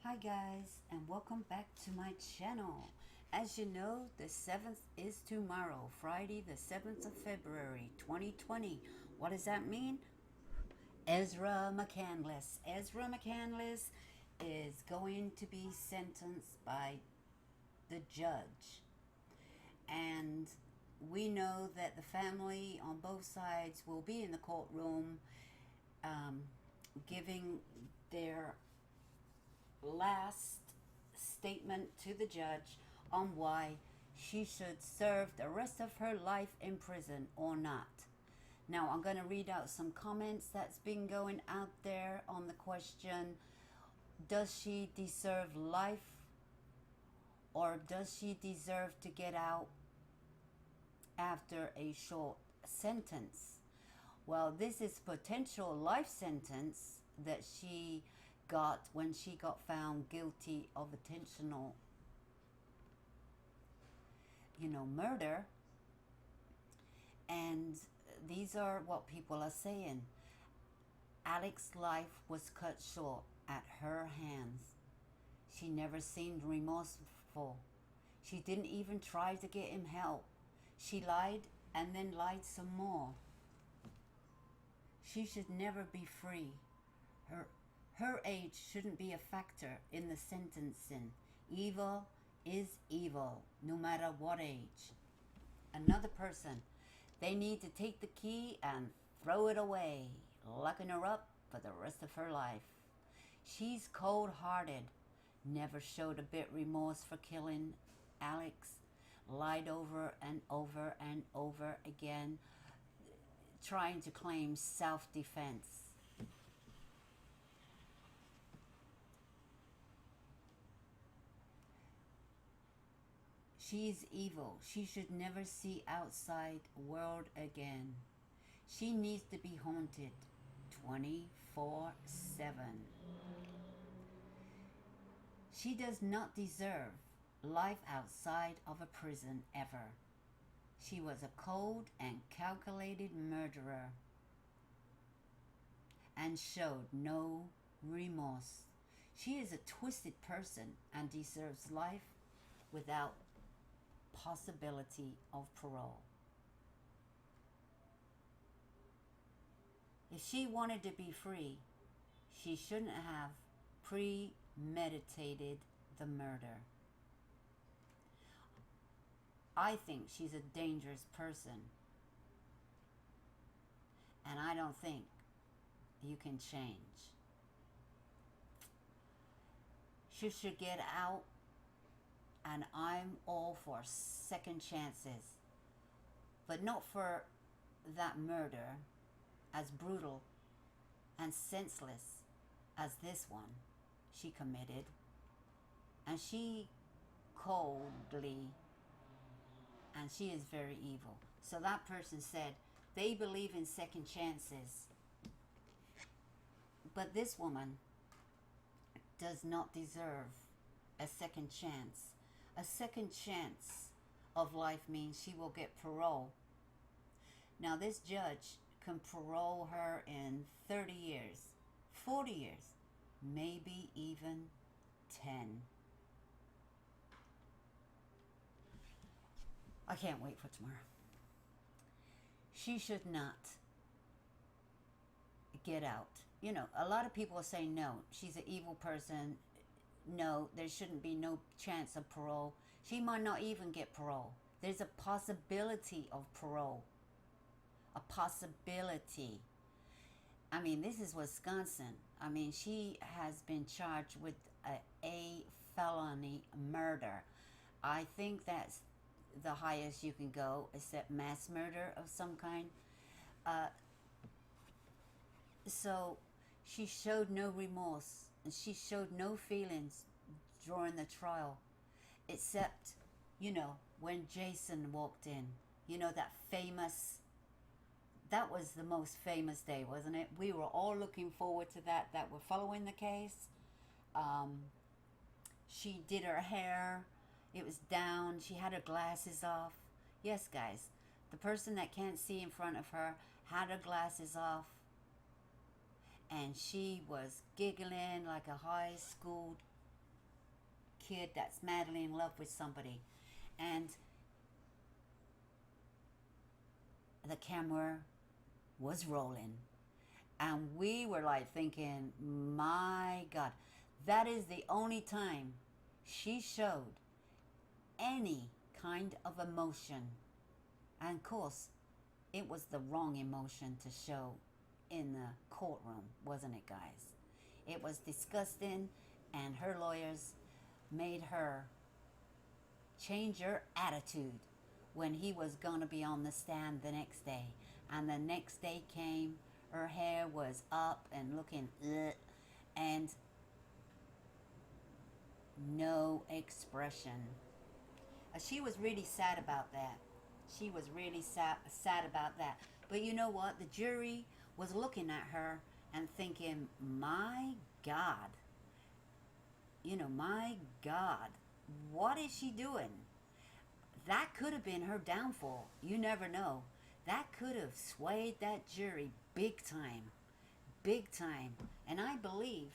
Hi guys, and welcome back to my channel. As you know, the 7th is tomorrow, Friday the 7th of February 2020. What does that mean? Ezra McCandless. Ezra McCandless is going to be sentenced by the judge. And we know that the family on both sides will be in the courtroom giving their last statement to the judge on why she should serve the rest of her life in prison or not. Now, I'm going to read out some comments that's been going out there on the question, does she deserve life or does she deserve to get out after a short sentence? Well, this is potential life sentence that she got when she got found guilty of intentional, murder. And these are what people are saying. Alex's life was cut short at her hands. She never seemed remorseful. She didn't even try to get him help. She lied and then lied some more. She should never be free. Her age shouldn't be a factor in the sentencing. Evil is evil, no matter what age. Another person, they need to take the key and throw it away, locking her up for the rest of her life. She's cold-hearted, never showed a bit remorse for killing Alex, lied over and over and over again, trying to claim self-defense. She's evil. She should never see outside world again. She needs to be haunted 24/7. She does not deserve life outside of a prison ever. She was a cold and calculated murderer and showed no remorse. She is a twisted person and deserves life without possibility of parole. If she wanted to be free, she shouldn't have premeditated the murder. I think she's a dangerous person, and I don't think you can change. She should get out, and I'm all for second chances, but not for that murder as brutal and senseless as this one she committed. And she coldly, and she is very evil. So that person said they believe in second chances, but this woman does not deserve a second chance. A second chance of life means she will get parole. Now this judge can parole her in 30 years, 40 years, maybe even 10. I can't wait for tomorrow. She should not get out. A lot of people are saying no, she's an evil person. No, there shouldn't be no chance of parole. She might not even get parole. There's a possibility of parole. A possibility. I mean, this is Wisconsin. I mean, she has been charged with a felony murder. I think that's the highest you can go, except mass murder of some kind. So she showed no remorse, and she showed no feelings during the trial, except, when Jason walked in. That was the most famous day, wasn't it? We were all looking forward to that were following the case. She did her hair. It was down. She had her glasses off. Yes, guys, the person that can't see in front of her had her glasses off. And she was giggling like a high-schooled kid that's madly in love with somebody. And the camera was rolling. And we were like thinking, my God, that is the only time she showed any kind of emotion. And of course, it was the wrong emotion to show in the courtroom, wasn't it, guys? It was disgusting, and her lawyers made her change her attitude when he was going to be on the stand the next day. And the next day came, her hair was up and looking, and no expression. She was really sad about that. She was really sad about that. But you know what? The jury was looking at her and thinking, my God, my God, what is she doing? That could have been her downfall. You never know. That could have swayed that jury big time. Big time. And I believe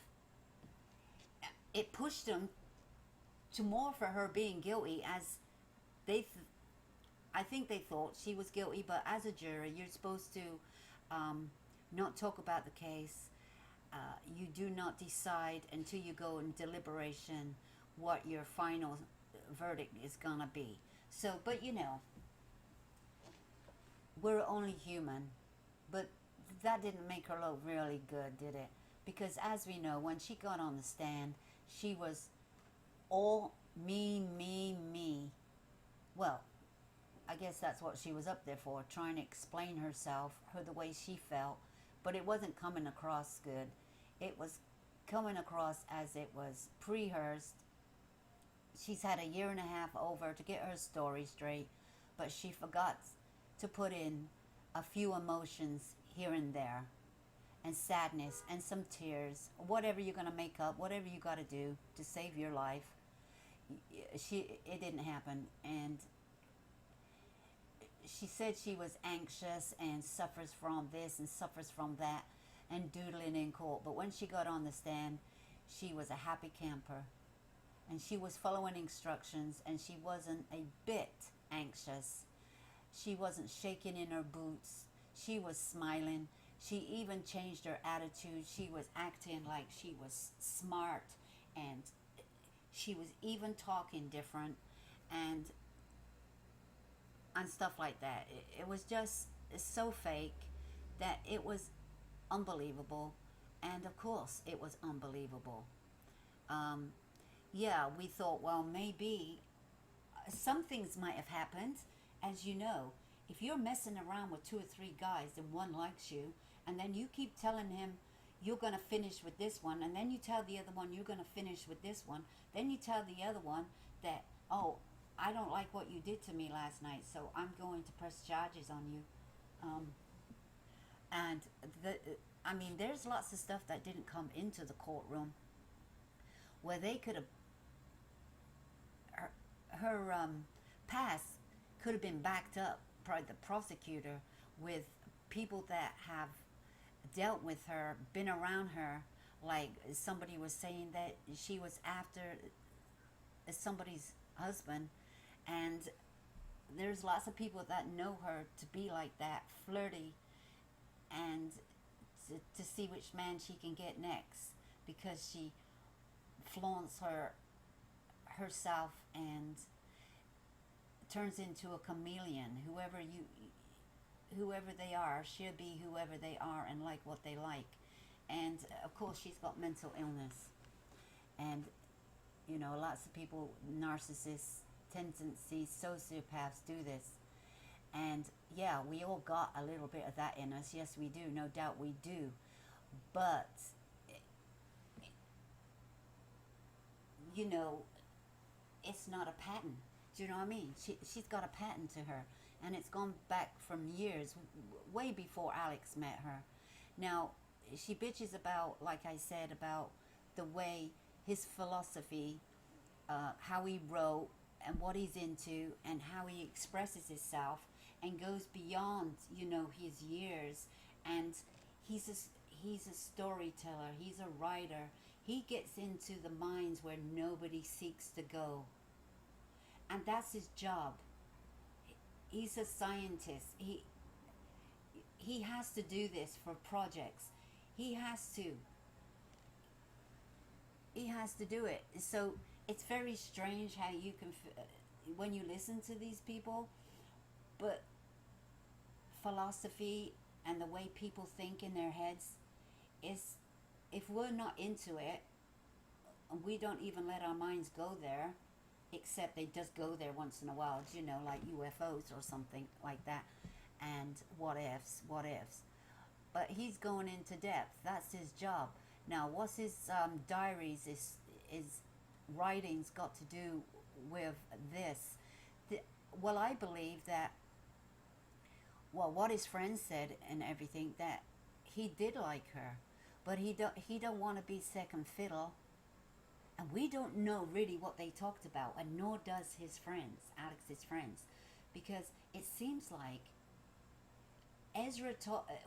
it pushed them to more for her being guilty, as I think they thought she was guilty, but as a jury, you're supposed to not talk about the case. You do not decide until you go in deliberation what your final verdict is gonna be. So, but we're only human. But that didn't make her look really good, did it? Because as we know, when she got on the stand, she was all me, me, me. Well, I guess that's what she was up there for, trying to explain herself, the way she felt. But it wasn't coming across good. It was coming across as it was pre-rehearsed. She's had a year and a half over to get her story straight, but she forgot to put in a few emotions here and there, and sadness and some tears, whatever you're going to make up, whatever you got to do to save your life. It didn't happen. And she said she was anxious and suffers from this and suffers from that and doodling in court. But when she got on the stand, she was a happy camper. And she was following instructions, and she wasn't a bit anxious. She wasn't shaking in her boots. She was smiling. She even changed her attitude. She was acting like she was smart, and she was even talking different and stuff like that. It was just so fake that it was unbelievable. And of course it was unbelievable. Yeah, we thought, well, maybe some things might have happened. As you know, if you're messing around with 2 or 3 guys and one likes you, and then you keep telling him you're going to finish with this one, and then you tell the other one you're going to finish with this one, then you tell the other one that, oh, I don't like what you did to me last night, so I'm going to press charges on you. There's lots of stuff that didn't come into the courtroom where they could have, her past could have been backed up by the prosecutor with people that have dealt with her, been around her. Like somebody was saying that she was after somebody's husband, and there's lots of people that know her to be like that, flirty, and to see which man she can get next, because she flaunts herself and turns into a chameleon. Whoever they are, she'll be whoever they are and like what they like. And of course she's got mental illness, and lots of people, narcissists, tendencies, sociopaths do this. And yeah, we all got a little bit of that in us. Yes, we do. No doubt we do. But it's not a pattern. Do you know what I mean? She's got a pattern to her, and it's gone back from years, way before Alex met her. Now, she bitches about, like I said, about the way his philosophy, how he wrote and what he's into and how he expresses himself, and goes beyond, his years. And he's a storyteller. He's a writer. He gets into the minds where nobody seeks to go. And that's his job. He's a scientist. He has to do this for projects. He has to. He has to do it. So it's very strange how you can, when you listen to these people, but philosophy and the way people think in their heads is, if we're not into it, we don't even let our minds go there, except they just go there once in a while, you know, like UFOs or something like that, and what ifs. But he's going into depth. That's his job. Now, what's his diaries, his writings got to do with this? Well, I believe that, well, what his friends said and everything, that he did like her, but he don't want to be second fiddle. And we don't know really what they talked about, and nor does his friends, Alex's friends, because it seems like Ezra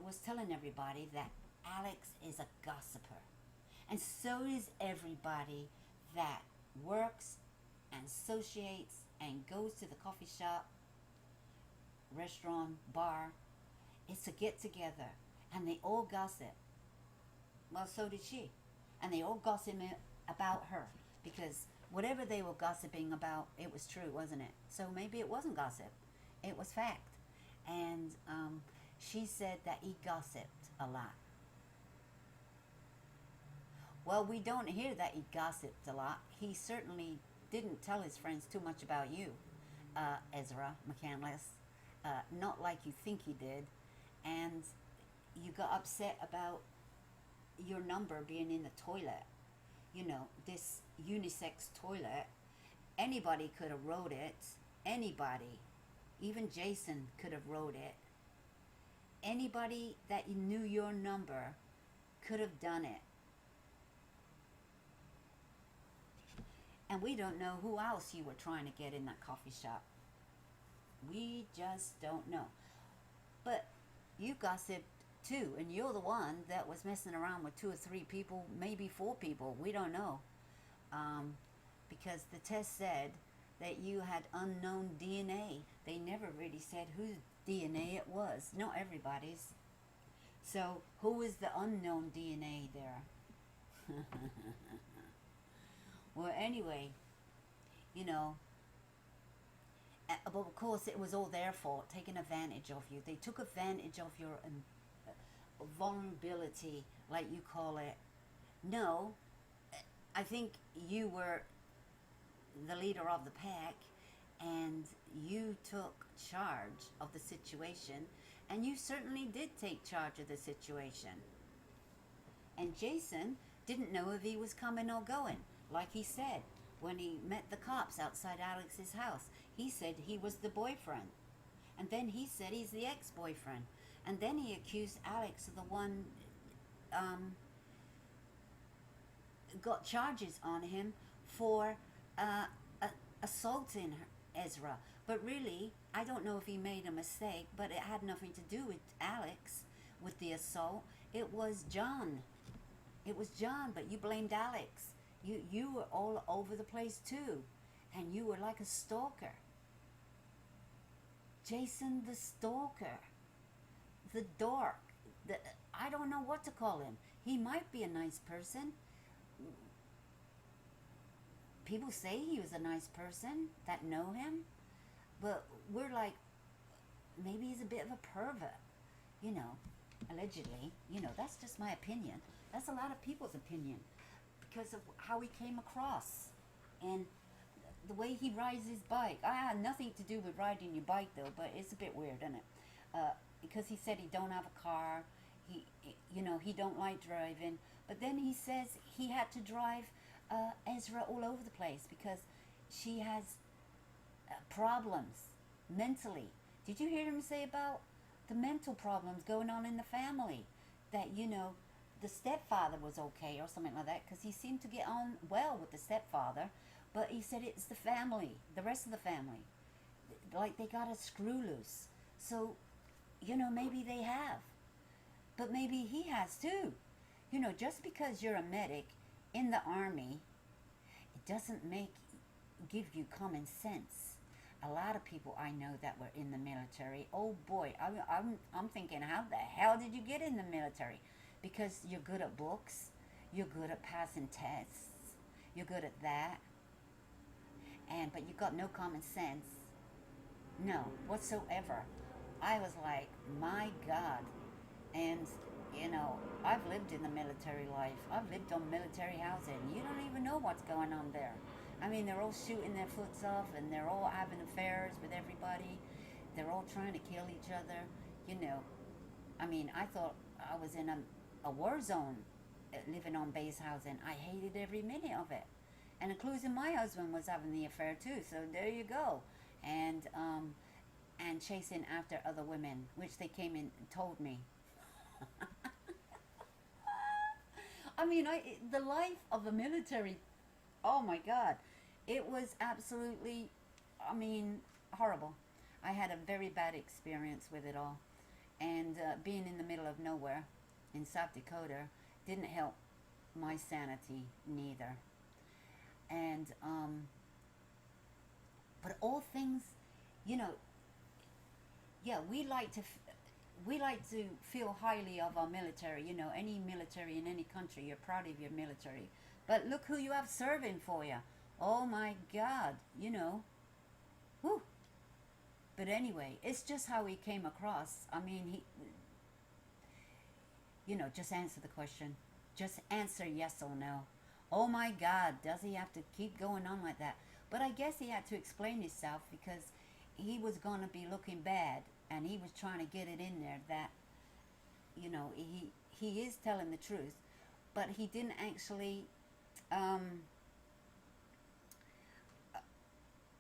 was telling everybody that Alex is a gossiper. And so is everybody that works and associates and goes to the coffee shop, restaurant, bar. It's a get together, and they all gossip. Well, so did she. And they all gossip about her, because whatever they were gossiping about, it was true, wasn't it? So maybe it wasn't gossip. It was fact. And she said that he gossiped a lot. Well, we don't hear that he gossiped a lot. He certainly didn't tell his friends too much about you, Ezra McCandless. Not like you think he did. And you got upset about your number being in the toilet. You know, this unisex toilet. Anybody could have wrote it. Anybody. Even Jason could have wrote it. Anybody that knew your number could have done it. And we don't know who else you were trying to get in that coffee shop. We just don't know. But you gossiped too, and you're the one that was messing around with 2 or 3 people, maybe 4 people. We don't know. Because the test said that you had unknown DNA. They never really said whose DNA it was. Not everybody's. So who is the unknown DNA there? Well, anyway, you know, but of course it was all their fault, taking advantage of you. They took advantage of your vulnerability, like you call it. No, I think you were the leader of the pack, and you took charge of the situation, and you certainly did take charge of the situation. And Jason didn't know if he was coming or going. Like he said, when he met the cops outside Alex's house, he said he was the boyfriend. And then he said he's the ex-boyfriend. And then he accused Alex of the one, got charges on him for assaulting Ezra. But really, I don't know if he made a mistake, but it had nothing to do with Alex, with the assault. It was John. It was John, but you blamed Alex. You were all over the place too, and you were like a stalker. Jason the stalker, the dork, I don't know what to call him. He might be a nice person. People say he was a nice person that know him, but we're like, maybe he's a bit of a pervert, you know, allegedly. You know, that's just my opinion. That's a lot of people's opinion, because of how he came across and the way he rides his bike. I had nothing to do with riding your bike though, but it's a bit weird, isn't it? Because he said he don't have a car, he don't like driving, but then he says he had to drive Ezra all over the place because she has problems mentally. Did you hear him say about the mental problems going on in the family? That, the stepfather was okay or something like that, because he seemed to get on well with the stepfather, but he said it's the family, the rest of the family, like they got a screw loose. So, maybe they have, but maybe he has too. Just because you're a medic, in the army, it doesn't give you common sense. A lot of people I know that were in the military, oh boy, I'm thinking, how the hell did you get in the military? Because you're good at books, you're good at passing tests, you're good at that, but you got no common sense. No, whatsoever. I was like, my God. And, you know, I've lived in the military life. I've lived on military housing. You don't even know what's going on there. I mean, they're all shooting their foots off and they're all having affairs with everybody. They're all trying to kill each other. You know, I mean, I thought I was in a war zone living on base housing. I hated every minute of it. And including my husband was having the affair too. So there you go. And chasing after other women, which they came in and told me. I mean, the life of a military, oh my God, it was absolutely, I mean, horrible. I had a very bad experience with it all. And being in the middle of nowhere in South Dakota didn't help my sanity neither. And, but all things, you know, yeah, we like to feel highly of our military. You know, any military in any country, you're proud of your military. But look who you have serving for you. Oh my God, you know. Whew. But anyway, it's just how he came across. I mean, you know, just answer the question. Just answer yes or no. Oh my God, does he have to keep going on like that? But I guess he had to explain himself because he was going to be looking bad, and he was trying to get it in there that, you know, he is telling the truth, but he didn't actually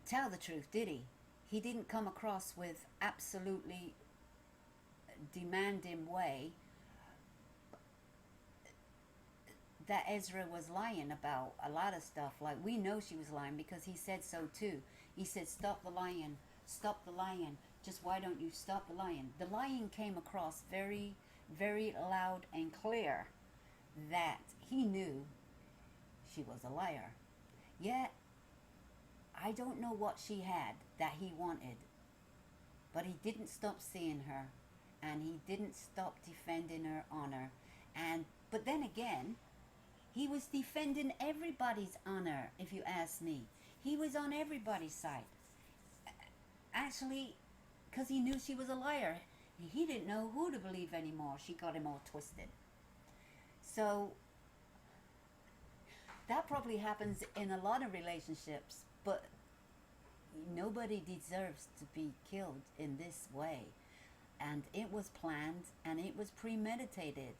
tell the truth, did he? He didn't come across with absolutely demanding way that Ezra was lying about a lot of stuff. Like, we know she was lying because he said so too. He said, stop the lying, stop the lying. Just why don't you stop the lying? The lying came across very, very loud and clear that he knew she was a liar. Yet, I don't know what she had that he wanted, but he didn't stop seeing her, and he didn't stop defending her honor. But then again, he was defending everybody's honor, if you ask me. He was on everybody's side. Actually, because he knew she was a liar. He didn't know who to believe anymore. She got him all twisted. So, that probably happens in a lot of relationships, but nobody deserves to be killed in this way. And it was planned and it was premeditated.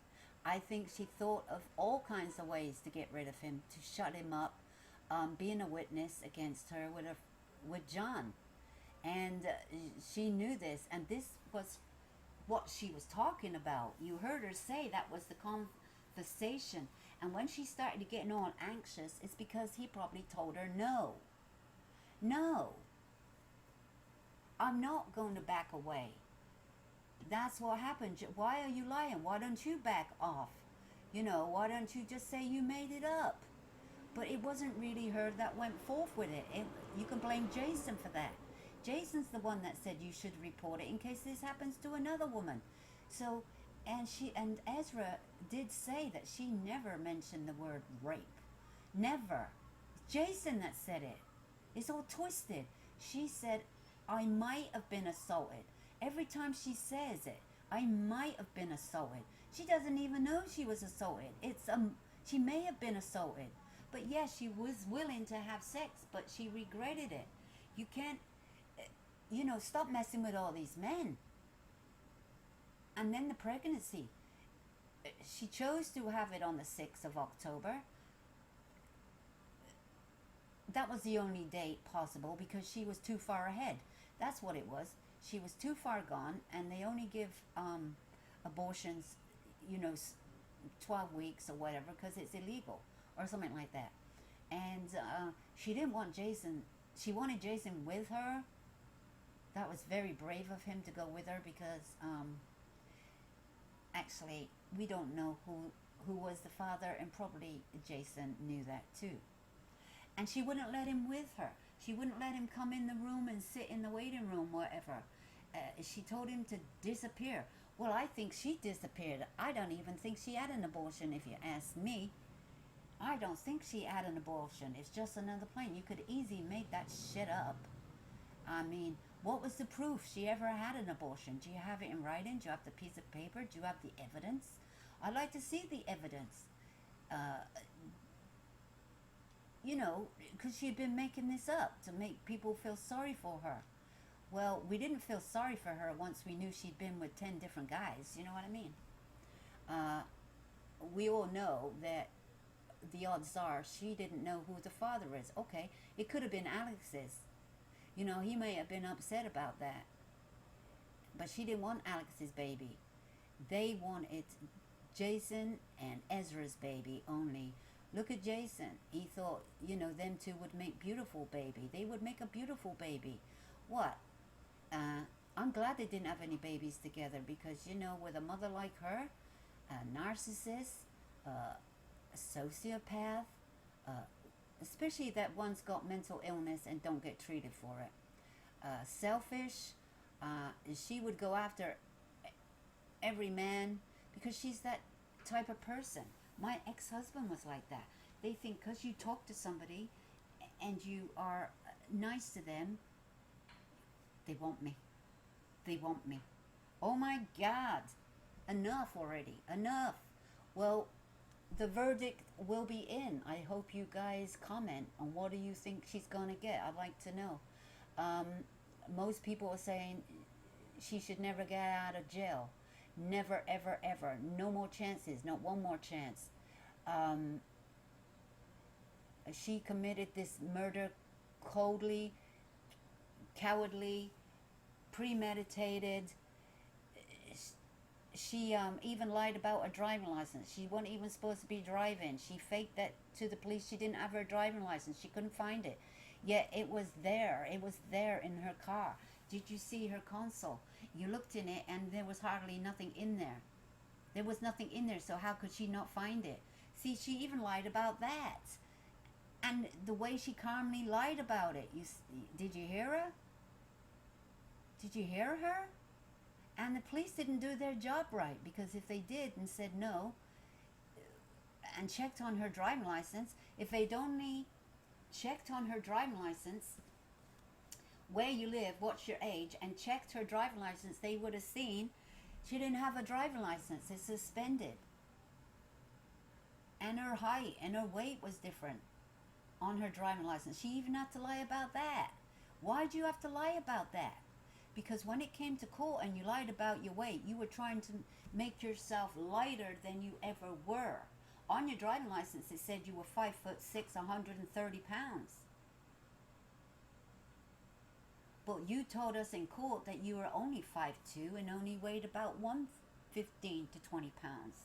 I think she thought of all kinds of ways to get rid of him, to shut him up, being a witness against her with John. And she knew this, and this was what she was talking about. You heard her say that was the conversation. And when she started getting all anxious, it's because he probably told her, no, I'm not going to back away. That's what happened. Why are you lying? Why don't you back off? You know, why don't you just say you made it up? But it wasn't really her that went forth with it. You can blame Jason for that. Jason's the one that said you should report it in case this happens to another woman. So, and Ezra did say that she never mentioned the word rape. Never. Jason that said it. It's all twisted. She said, I might have been assaulted. Every time she says it, I might have been assaulted. She doesn't even know she was assaulted. She may have been assaulted. But yes, she was willing to have sex, but she regretted it. You can't, stop messing with all these men. And then the pregnancy. She chose to have it on the 6th of October. That was the only date possible because she was too far ahead. That's what it was. She was too far gone, and they only give abortions, 12 weeks or whatever because it's illegal or something like that. And she didn't want Jason. She wanted Jason with her. That was very brave of him to go with her because actually we don't know who was the father, and probably Jason knew that too. And she wouldn't let him with her. She wouldn't let him come in the room and sit in the waiting room, whatever. She told him to disappear. Well, I think she disappeared. I don't even think she had an abortion, if you ask me. I don't think she had an abortion. It's just another plane. You could easily make that shit up. I mean, what was the proof she ever had an abortion? Do you have it in writing? Do you have the piece of paper? Do you have the evidence? I'd like to see the evidence. You know, because she'd been making this up to make people feel sorry for her. Well, we didn't feel sorry for her once we knew she'd been with 10 different guys. You know what I mean? We all know that the odds are she didn't know who the father is. Okay, it could have been Alex's. You know, he may have been upset about that. But she didn't want Alex's baby. They wanted Jason and Ezra's baby only. Look at Jason. He thought, you know, them two would make beautiful baby. They would make a beautiful baby. What? I'm glad they didn't have any babies together because, you know, with a mother like her, a narcissist, a sociopath, especially that one's got mental illness and don't get treated for it. Selfish. She would go after every man because she's that type of person. My ex-husband was like that. They think because you talk to somebody and you are nice to them, they want me. They want me. Oh my God. Enough already. Enough. Well, the verdict will be in. I hope you guys comment on what do you think she's going to get. I'd like to know. Most people are saying she should never get out of jail. Never, ever, ever. No more chances. Not one more chance. She committed this murder coldly, cowardly, premeditated. She even lied about her driving license. She wasn't even supposed to be driving. She faked that to the police. She didn't have her driving license. She couldn't find it. Yet it was there. It was there in her car. Did you see her console? You looked in it and there was hardly nothing in there. There was nothing in there, so how could she not find it? See, she even lied about that. And the way she calmly lied about it. Did you hear her? Did you hear her? And the police didn't do their job right, because if they did and said no and checked on her driving license, if they'd only checked on her driving license, where you live, what's your age, and checked her driving license, they would have seen she didn't have a driving license. It's suspended. And her height and her weight was different on her driving license. She even had to lie about that. Why'd you have to lie about that? Because when it came to court and you lied about your weight, you were trying to make yourself lighter than you ever were. On your driving license, it said you were 5'6", 130 pounds. But you told us in court that you were only 5'2" and only weighed about 115 to 20 pounds.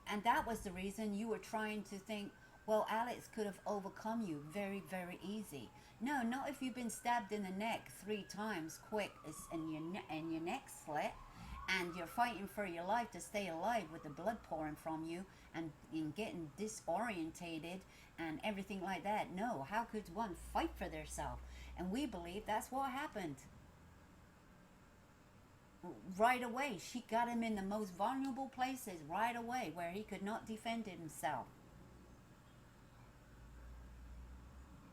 And that was the reason you were trying to think, well, Alex could have overcome you very, very easy. No, not if you've been stabbed in the neck 3 times quick and your neck slit, and you're fighting for your life to stay alive with the blood pouring from you and getting disorientated and everything like that. No, how could one fight for themselves? And we believe that's what happened. Right away, she got him in the most vulnerable places right away where he could not defend himself.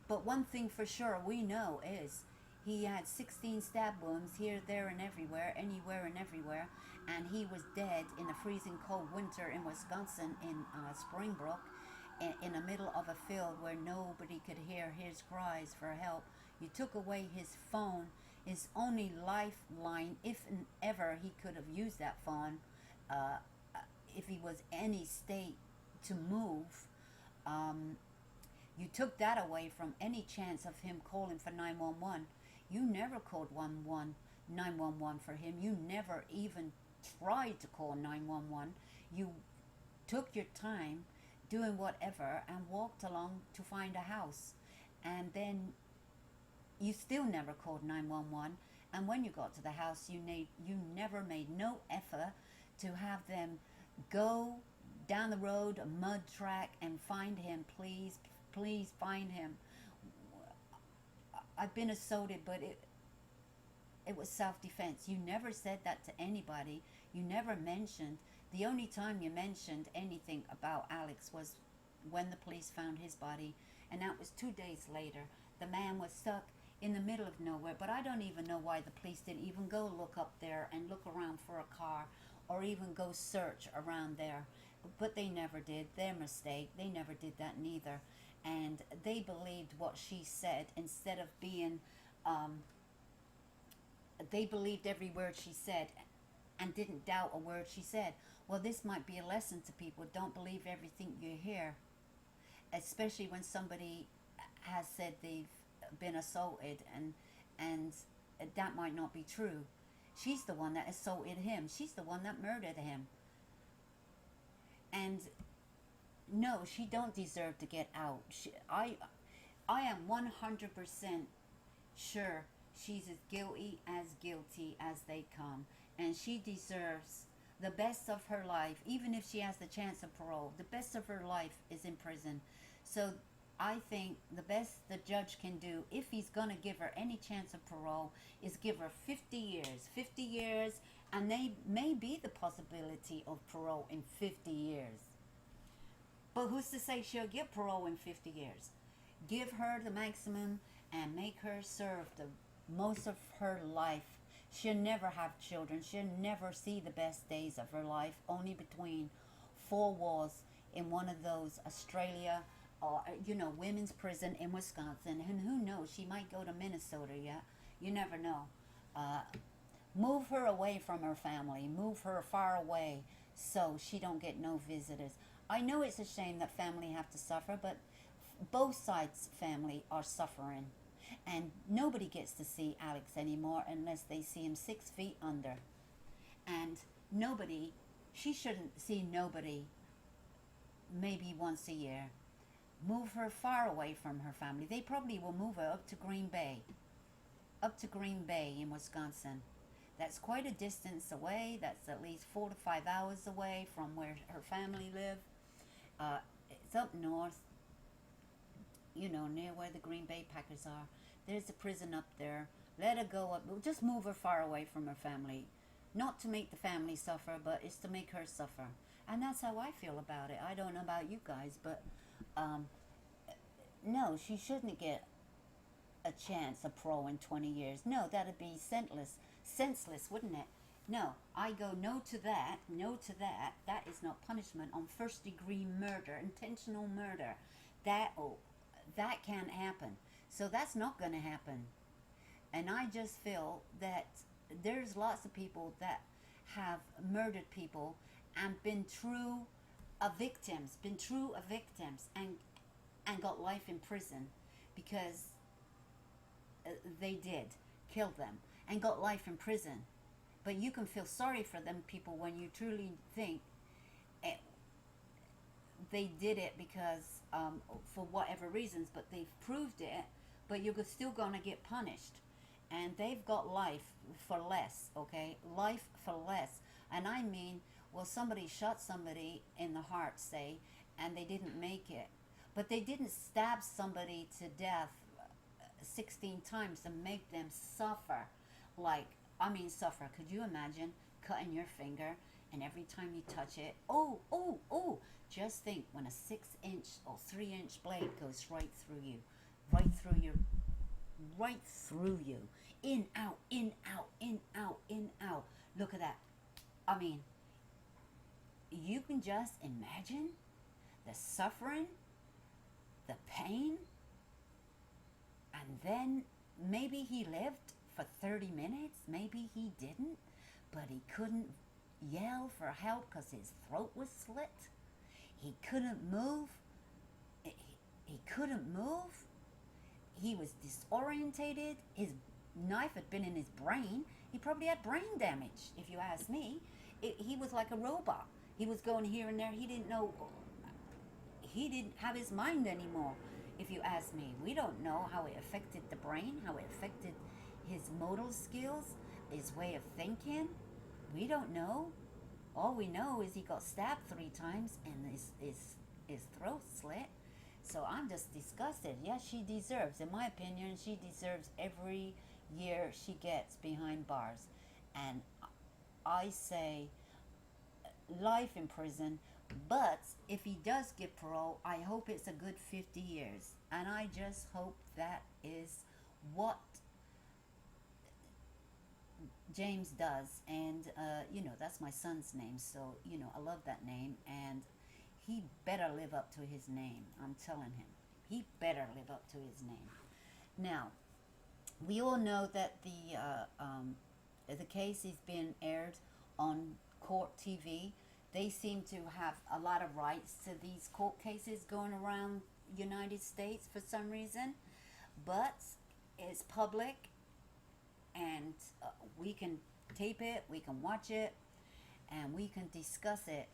But one thing for sure we know is he had 16 stab wounds here, there, and everywhere, anywhere and everywhere, and he was dead in a freezing cold winter in Wisconsin in Springbrook, in the middle of a field where nobody could hear his cries for help. You took away his phone, his only lifeline, if and ever he could have used that phone, if he was any state to move. You took that away from any chance of him calling for 911. You never called 911 for him. You never even tried to call 911. You took your time doing whatever and walked along to find a house. And then you still never called 911. And when you got to the house, you never made no effort to have them go down the road, a mud track, and find him, please, please find him. I've been assaulted, but it was self-defense. You never said that to anybody. You never mentioned. The only time you mentioned anything about Alex was when the police found his body, and that was 2 days later. The man was stuck in the middle of nowhere, but I don't even know why the police didn't even go look up there and look around for a car, or even go search around there. But they never did. Their mistake. They never did that neither. And they believed what she said instead of being, they believed every word she said and didn't doubt a word she said. Well, this might be a lesson to people. Don't believe everything you hear, especially when somebody has said they've been assaulted, and that might not be true. She's the one that assaulted him. She's the one that murdered him. And no, she don't deserve to get out. I am 100% sure she's as guilty as they come, and she deserves the best of her life. Even if she has the chance of parole, the best of her life is in prison. So I think the best the judge can do, if he's going to give her any chance of parole, is give her 50 years. 50 years, and they may be the possibility of parole in 50 years. But who's to say she'll get parole in 50 years? Give her the maximum and make her serve the most of her life. She'll never have children. She'll never see the best days of her life, only between four walls in one of those Australia, or women's prison in Wisconsin. And who knows, she might go to Minnesota yet. You never know. Move her away from her family. Move her far away so she don't get no visitors. I know it's a shame that family have to suffer, but both sides' family are suffering. And nobody gets to see Alex anymore unless they see him 6 feet under. And she shouldn't see nobody maybe once a year. Move her far away from her family. They probably will move her up to Green Bay in Wisconsin. That's quite a distance away. That's at least 4 to 5 hours away from where her family live. It's up north, near where the Green Bay Packers are. There's a prison up there. Let her go up. Just move her far away from her family. Not to make the family suffer, but it's to make her suffer. And that's how I feel about it. I don't know about you guys, but no, she shouldn't get a chance of parole in 20 years. No, that'd be senseless, wouldn't it? No, I go no to that. That is not punishment on first-degree murder, intentional murder. That can't happen. So that's not going to happen. And I just feel that there's lots of people that have murdered people and been true victims, and got life in prison because they did kill them and got life in prison. But you can feel sorry for them people when you truly think they did it because for whatever reasons, but they've proved it, but you're still going to get punished. And they've got life for less, okay? Life for less. And I mean, well, somebody shot somebody in the heart, say, and they didn't make it. But they didn't stab somebody to death 16 times to make them suffer. Suffer. Could you imagine cutting your finger and every time you touch it, oh. Just think when a 6-inch or 3-inch blade goes right through you. In, out, in, out, in, out, in, out. Look at that. I mean, you can just imagine the suffering, the pain, and then maybe he lived for 30 minutes, maybe he didn't, but he couldn't yell for help because his throat was slit. He couldn't move. He couldn't move. He was disorientated. His knife had been in his brain. He probably had brain damage, if you ask me. He was like a robot. He was going here and there. He didn't know. He didn't have his mind anymore, if you ask me. We don't know how it affected the brain, how it affected his motor skills, his way of thinking. We don't know. All we know is he got stabbed 3 times and his throat slit. So I'm just disgusted. Yes, she deserves, in my opinion, she deserves every year she gets behind bars. And I say life in prison, but if he does get parole, I hope it's a good 50 years. And I just hope that is what James does. And, that's my son's name, so, I love that name. And he better live up to his name. I'm telling him. He better live up to his name. Now, we all know that the case is being aired on court TV. They seem to have a lot of rights to these court cases going around United States for some reason, but it's public, and we can tape it, we can watch it, and we can discuss it.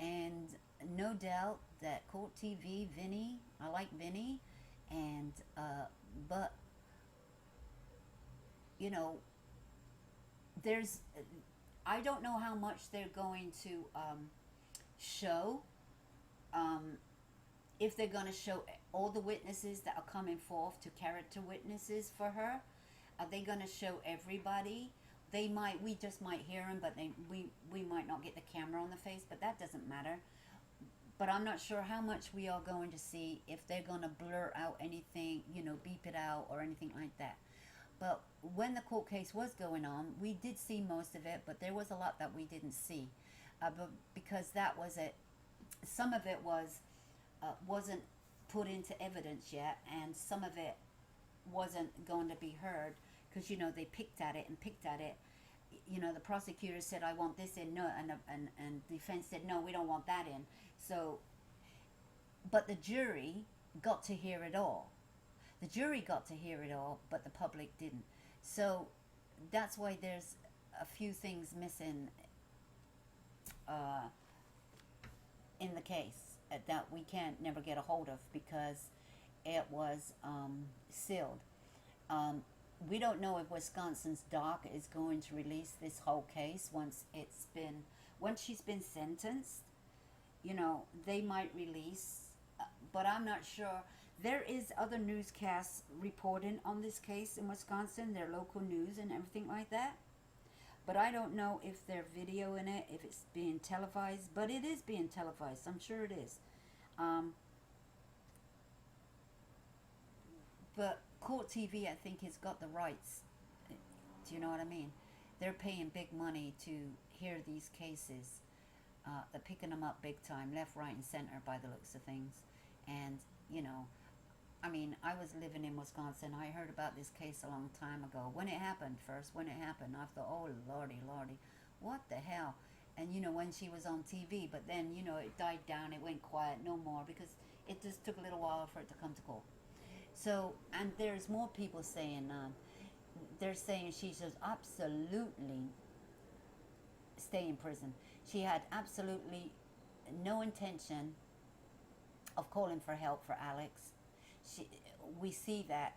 And no doubt that court TV, Vinny, I like Vinny, and but there's I don't know how much they're going to show. If they're going to show all the witnesses that are coming forth to character witnesses for her, are they going to show everybody? We just might hear them, but we might not get the camera on the face, but that doesn't matter. But I'm not sure how much we are going to see, if they're going to blur out anything, beep it out or anything like that. But when the court case was going on, we did see most of it, but there was a lot that we didn't see. But because that was it, some of it wasn't put into evidence yet, and some of it wasn't going to be heard, because they picked at it and picked at it. The prosecutor said, I want this in, no, and defense said, no, we don't want that in. So, but the jury got to hear it all. The jury got to hear it all, but the public didn't. So that's why there's a few things missing in the case that we can't never get a hold of, because it was sealed. We don't know if Wisconsin's doc is going to release this whole case once she's been sentenced. They might release, but I'm not sure. There is other newscasts reporting on this case in Wisconsin, their local news and everything like that. But I don't know if they're videoing it, if it's being televised. But it is being televised. I'm sure it is. But Court TV, I think, has got the rights. Do you know what I mean? They're paying big money to hear these cases. They're picking them up big time, left, right, and center by the looks of things. And, I was living in Wisconsin. I heard about this case a long time ago. When it happened, I thought, oh, lordy, what the hell? And, when she was on TV, but then, it died down, it went quiet, no more, because it just took a little while for it to come to court. So, and there's more people saying, they're saying she should absolutely stay in prison. She had absolutely no intention of calling for help for Alex. We see that.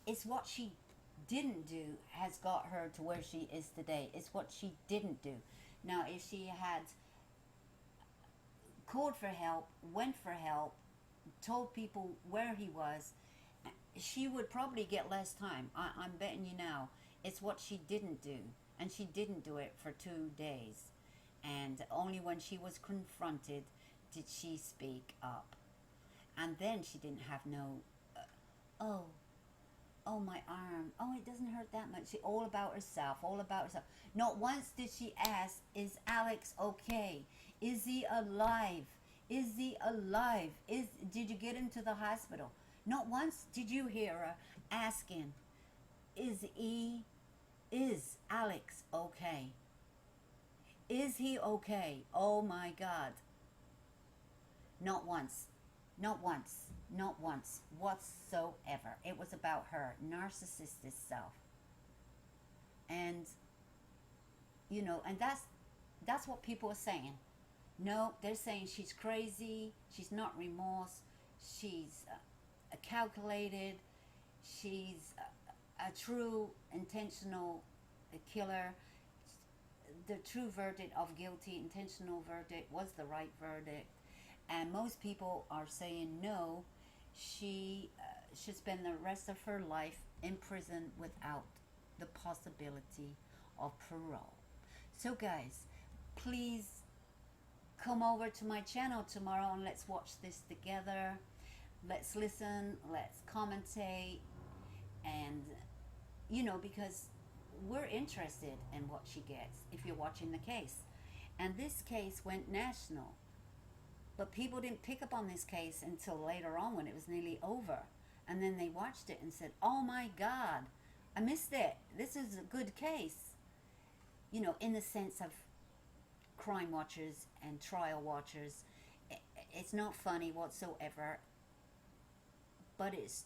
It's what she didn't do has got her to where she is today. It's what she didn't do. Now, if she had called for help, went for help, told people where he was, she would probably get less time. I'm betting you now. It's what she didn't do. And she didn't do it for 2 days. And only when she was confronted did she speak up. And then she didn't have no, oh, my arm. Oh, it doesn't hurt that much. She all about herself. Not once did she ask, is Alex okay? Is he alive? Did you get him to the hospital? Not once did you hear her asking, is Alex okay? Is he okay? Oh my God. Not once whatsoever. It was about her narcissistic self. And, and that's what people are saying. No, they're saying she's crazy, she's not remorse, she's calculated, she's a true intentional killer. the true verdict of guilty, intentional verdict, was the right verdict. And most people are saying no, she should spend the rest of her life in prison without the possibility of parole. So guys, please come over to my channel tomorrow and let's watch this together. Let's listen, let's commentate, and because we're interested in what she gets if you're watching the case. And this case went national, but people didn't pick up on this case until later on when it was nearly over. And then they watched it and said, oh my God, I missed it. This is a good case. In the sense of crime watchers and trial watchers. It's not funny whatsoever, but it's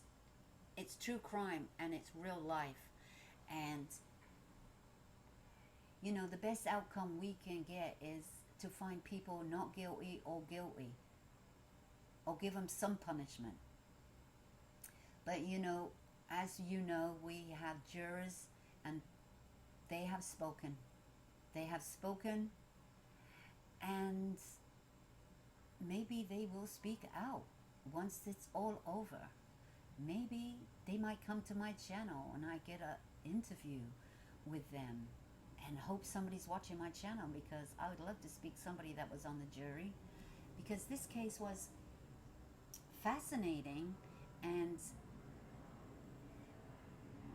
true crime and it's real life. And the best outcome we can get is to find people not guilty or guilty, or give them some punishment. But as we have jurors, and they have spoken. They have spoken, and maybe they will speak out once it's all over. Maybe they might come to my channel and I get an interview with them, and hope somebody's watching my channel, because I would love to speak to somebody that was on the jury, because this case was fascinating and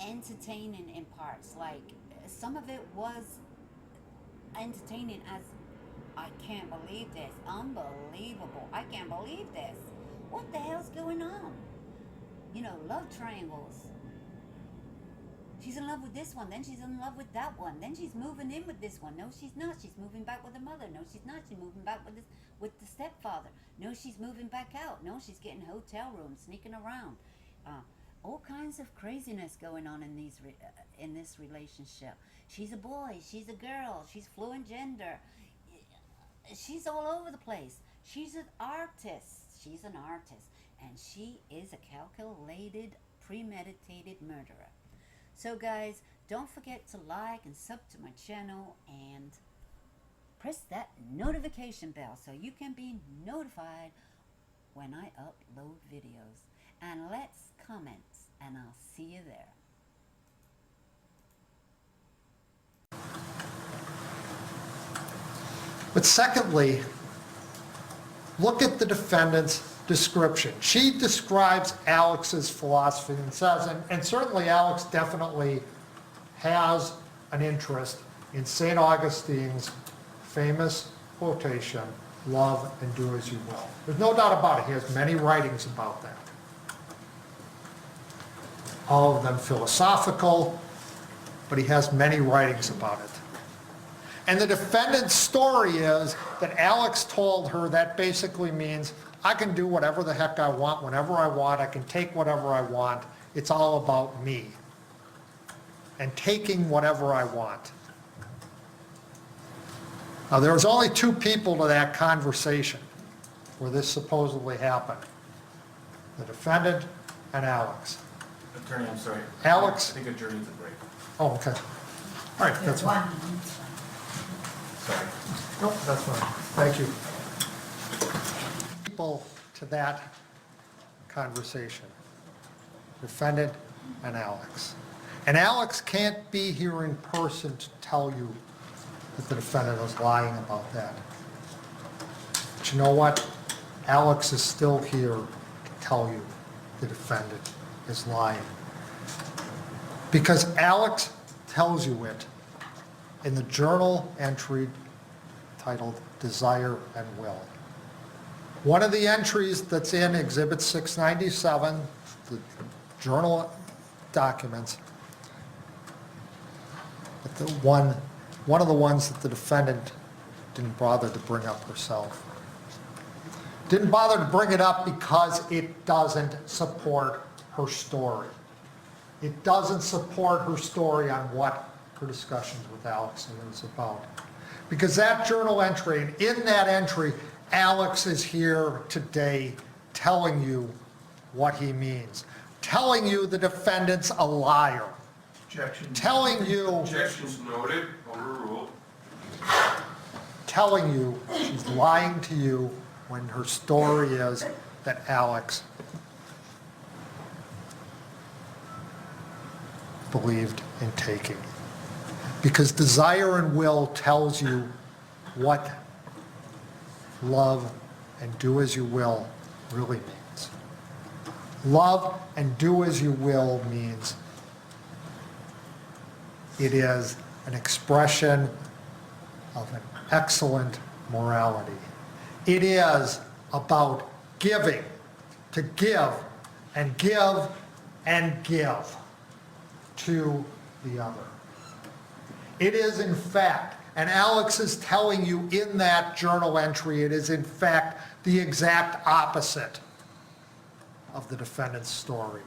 entertaining in parts. Like, some of it was entertaining as, I can't believe this, unbelievable, I can't believe this, what the hell's going on? Love triangles. She's in love with this one, then she's in love with that one, then she's moving in with this one. No, she's not. She's moving back with her mother. No, she's not. She's moving back with the stepfather. No, she's moving back out. No, she's getting hotel rooms, sneaking around. All kinds of craziness going on in this relationship. She's a boy. She's a girl. She's fluent gender. She's all over the place. She's an artist. She's an artist, and she is a calculated, premeditated murderer. So guys, don't forget to like and sub to my channel and press that notification bell so you can be notified when I upload videos. And let's comment, and I'll see you there. But secondly, look at the defendant's description. She describes Alex's philosophy and says, and certainly Alex definitely has an interest in St. Augustine's famous quotation, love and do as you will. There's no doubt about it. He has many writings about that. All of them philosophical, but he has many writings about it. And the defendant's story is that Alex told her that basically means, I can do whatever the heck I want, whenever I want, I can take whatever I want, it's all about me. And taking whatever I want. Now there was only two people to that conversation where this supposedly happened. The defendant and Alex. Attorney, I'm sorry. Alex? I think a jury needs a break. Oh, okay. All right, that's fine. Sorry. Nope, that's fine. Thank you. People to that conversation, defendant and Alex. And Alex can't be here in person to tell you that the defendant was lying about that. But you know what? Alex is still here to tell you the defendant is lying. Because Alex tells you it in the journal entry titled Desire and Will. One of the entries that's in Exhibit 697, the journal documents, but one of the ones that the defendant didn't bother to bring up herself. Didn't bother to bring it up because it doesn't support her story. It doesn't support her story on what her discussions with Alex is about. Because that journal entry, and in that entry, Alex is here today telling you what he means. Telling you the defendant's a liar. Objection. Telling you... Objections noted, overruled. telling you, she's lying to you when her story is that Alex believed in taking. Because desire and will tells you what love and do as you will really means. Love and do as you will means it is an expression of an excellent morality. It is about giving, to give and give and give to the other. It is in fact, and Alex is telling you in that journal entry, it is in fact the exact opposite of the defendant's story.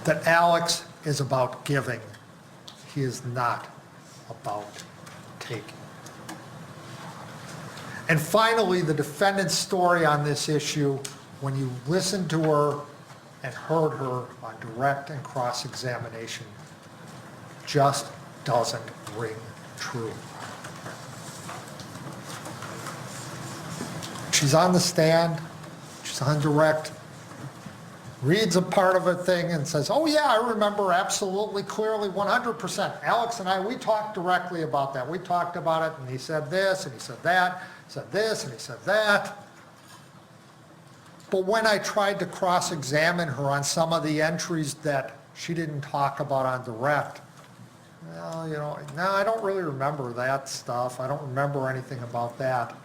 That Alex is about giving. He is not about taking. And finally, the defendant's story on this issue, when you listen to her and heard her on direct and cross-examination, just doesn't ring true. She's on the stand, she's on direct, reads a part of a thing and says, oh yeah, I remember absolutely clearly 100%. Alex and I, we talked directly about that. We talked about it and he said this and he said that, said this and he said that. But when I tried to cross-examine her on some of the entries that she didn't talk about on direct, well, no, I don't really remember that stuff. I don't remember anything about that.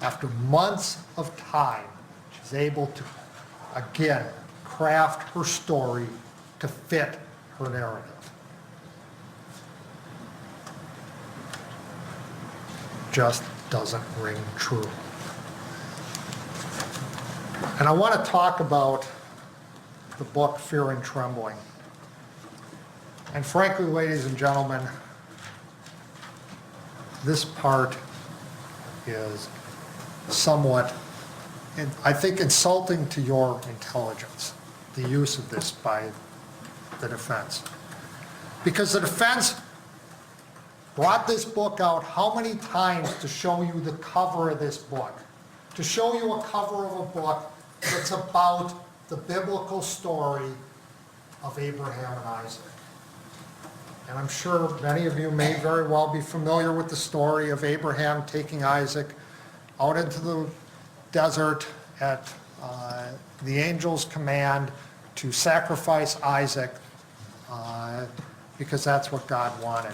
After months of time, she's able to, again, craft her story to fit her narrative. Just doesn't ring true. And I want to talk about the book Fear and Trembling. And frankly, ladies and gentlemen, this part is somewhat, I think, insulting to your intelligence, the use of this by the defense. Because the defense brought this book out how many times to show you the cover of this book? To show you a cover of a book that's about the biblical story of Abraham and Isaac. And I'm sure many of you may very well be familiar with the story of Abraham taking Isaac out into the desert at the angel's command to sacrifice Isaac because that's what God wanted.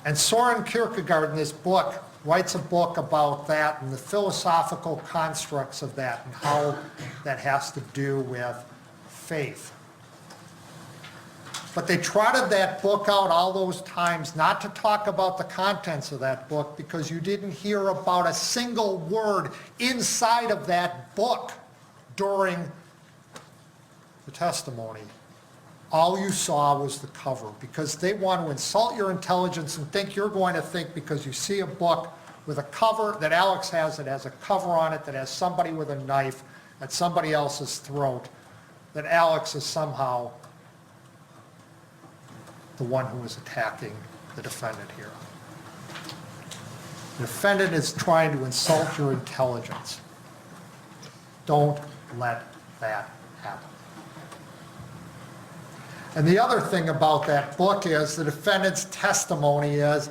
And Soren Kierkegaard in this book writes a book about that and the philosophical constructs of that and how that has to do with faith. But they trotted that book out all those times not to talk about the contents of that book because you didn't hear about a single word inside of that book during the testimony. All you saw was the cover because they want to insult your intelligence and think you're going to think because you see a book with a cover that Alex has that has a cover on it that has somebody with a knife at somebody else's throat, that Alex is somehow the one who is attacking the defendant here. The defendant is trying to insult your intelligence. Don't let that happen. And the other thing about that book is the defendant's testimony is,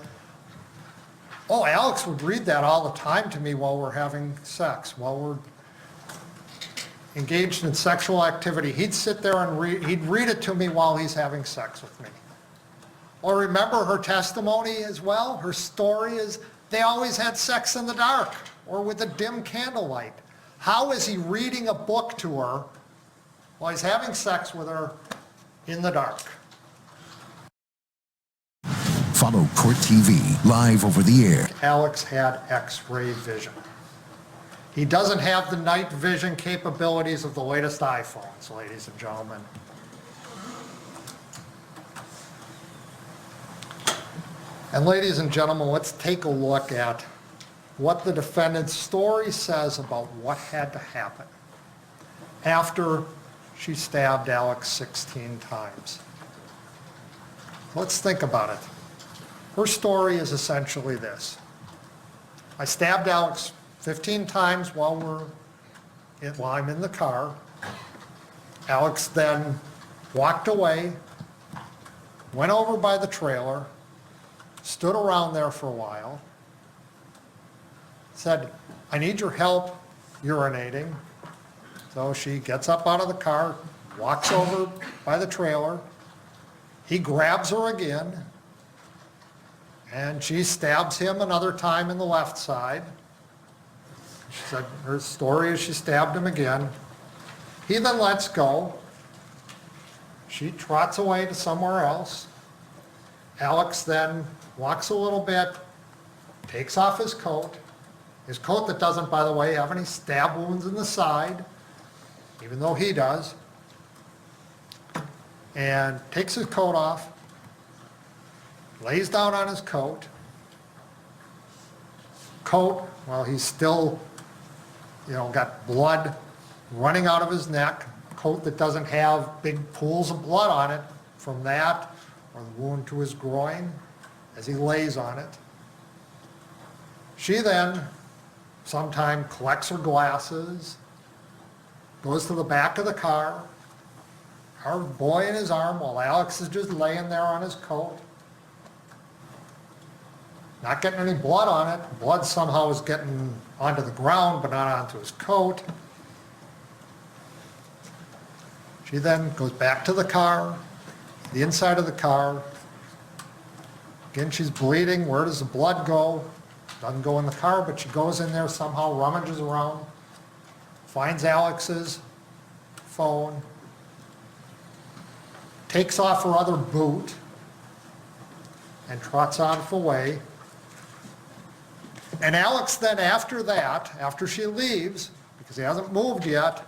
oh, Alex would read that all the time to me while we're having sex, while we're engaged in sexual activity. He'd sit there and he'd read it to me while he's having sex with me. Or remember her testimony as well? Her story is they always had sex in the dark or with a dim candlelight. How is he reading a book to her while he's having sex with her in the dark? Follow Court TV live over the air. Alex had X-ray vision. He doesn't have the night vision capabilities of the latest iPhones, ladies and gentlemen. And ladies and gentlemen, let's take a look at what the defendant's story says about what had to happen after she stabbed Alex 16 times. Let's think about it. Her story is essentially this. I stabbed Alex 15 times while I'm in the car. Alex then walked away, went over by the trailer, stood around there for a while, said, I need your help urinating. So she gets up out of the car, walks over by the trailer. He grabs her again, and she stabs him another time in the left side. She said her story is she stabbed him again. He then lets go. She trots away to somewhere else. Alex then walks a little bit, takes off his coat that doesn't, by the way, have any stab wounds in the side, even though he does, and takes his coat off, lays down on his coat. Well, he's still, got blood running out of his neck, coat that doesn't have big pools of blood on it from that, or the wound to his groin as he lays on it. She then sometime collects her glasses, goes to the back of the car, her boy in his arm while Alex is just laying there on his coat. Not getting any blood on it. Blood somehow is getting onto the ground, but not onto his coat. She then goes back to the car, the inside of the car. Again, she's bleeding. Where does the blood go? Doesn't go in the car, but she goes in there, somehow rummages around, finds Alex's phone, takes off her other boot, and trots off away. And Alex then, after that, after she leaves, because he hasn't moved yet,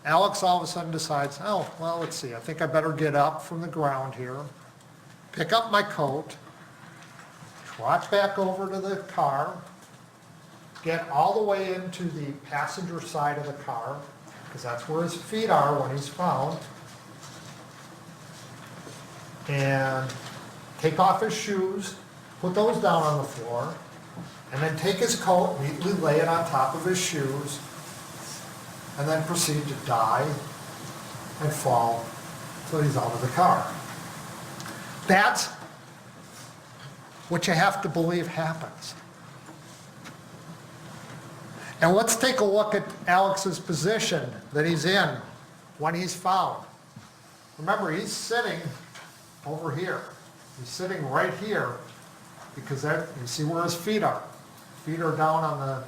Alex all of a sudden decides, oh, well, let's see, I think I better get up from the ground here, pick up my coat, trot back over to the car, get all the way into the passenger side of the car, because that's where his feet are when he's found, and take off his shoes, put those down on the floor, and then take his coat, neatly lay it on top of his shoes, and then proceed to die and fall till he's out of the car. That's what you have to believe happens. And let's take a look at Alex's position that he's in when he's found. Remember, he's sitting over here. He's sitting right here because you see where his feet are. Feet are down on the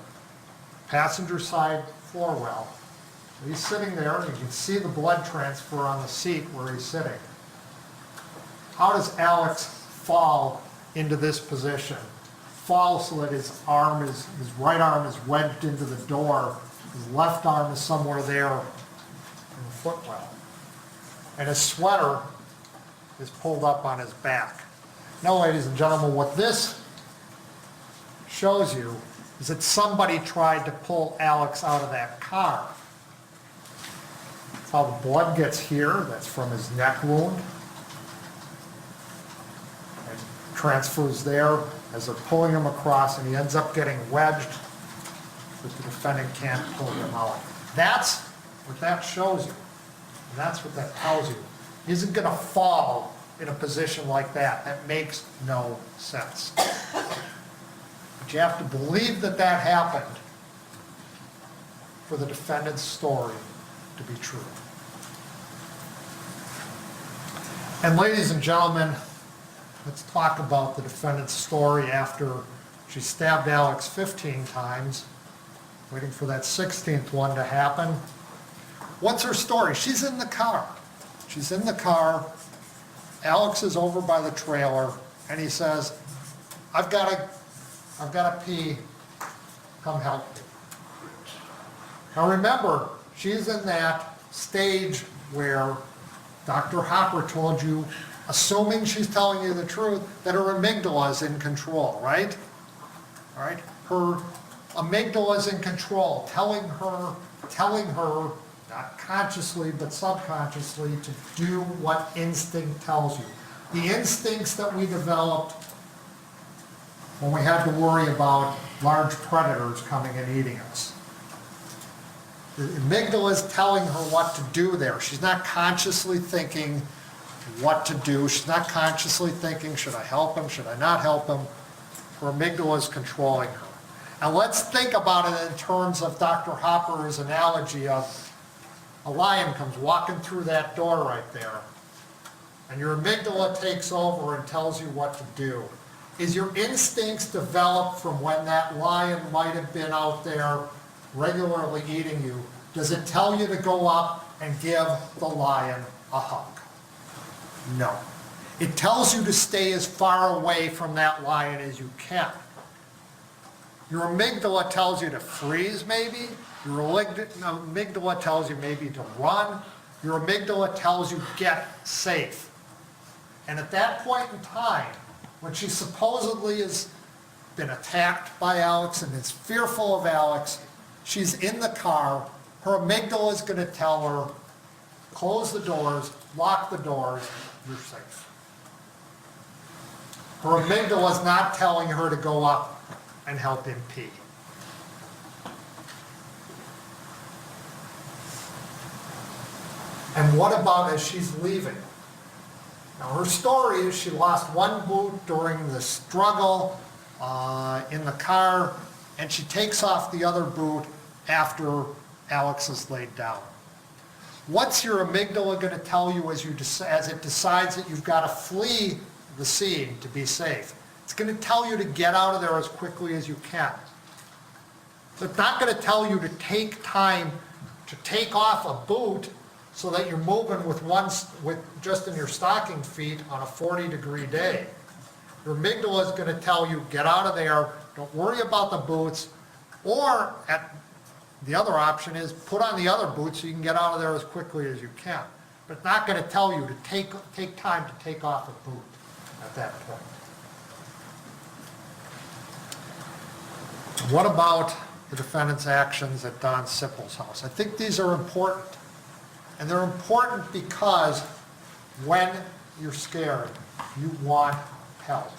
passenger side floor well. So he's sitting there, and you can see the blood transfer on the seat where he's sitting. How does Alex fall into this position? Fall so that his right arm is wedged into the door, his left arm is somewhere there in the footwell, and his sweater is pulled up on his back. Now, ladies and gentlemen, what this shows you is that somebody tried to pull Alex out of that car. That's how the blood gets here. That's from his neck wound. And transfers there as they're pulling him across, and he ends up getting wedged, but the defendant can't pull him out. That's what that shows you. And that's what that tells you. He isn't going to fall in a position like that. That makes no sense. But you have to believe that that happened for the defendant's story to be true. And ladies and gentlemen, let's talk about the defendant's story after she stabbed Alex 15 times, waiting for that 16th one to happen. What's her story? She's in the car. She's in the car. Alex is over by the trailer, and he says, I've got to pee. Come help me. Now remember, she's in that stage where Dr. Hopper told you, assuming she's telling you the truth, that her amygdala is in control, right? All right? Her amygdala is in control, telling her, not consciously but subconsciously, to do what instinct tells you. The instincts that we developed when we had to worry about large predators coming and eating us. The amygdala is telling her what to do there. She's not consciously thinking what to do. She's not consciously thinking, should I help him, should I not help him? Her amygdala is controlling her. And let's think about it in terms of Dr. Hopper's analogy of a lion comes walking through that door right there, and your amygdala takes over and tells you what to do. Is your instincts developed from when that lion might have been out there regularly eating you? Does it tell you to go up and give the lion a hug? No. It tells you to stay as far away from that lion as you can. Your amygdala tells you to freeze maybe. Your amygdala tells you maybe to run. Your amygdala tells you get safe. And at that point in time, when she supposedly has been attacked by Alex and is fearful of Alex, she's in the car, her amygdala is going to tell her, close the doors, lock the doors, you're safe. Her amygdala is not telling her to go up and help him pee. And what about as she's leaving? Now her story is she lost one boot during the struggle in the car, and she takes off the other boot after Alex is laid down. What's your amygdala going to tell you as it decides that you've got to flee the scene to be safe? It's going to tell you to get out of there as quickly as you can. It's not going to tell you to take time to take off a boot so that you're moving with just in your stocking feet on a 40-degree day. Your amygdala is going to tell you, get out of there, don't worry about the boots, or the other option is put on the other boots so you can get out of there as quickly as you can. But it's not going to tell you to take time to take off a boot at that point. What about the defendant's actions at Don Sippel's house? I think these are important. And they're important because when you're scared, you want help.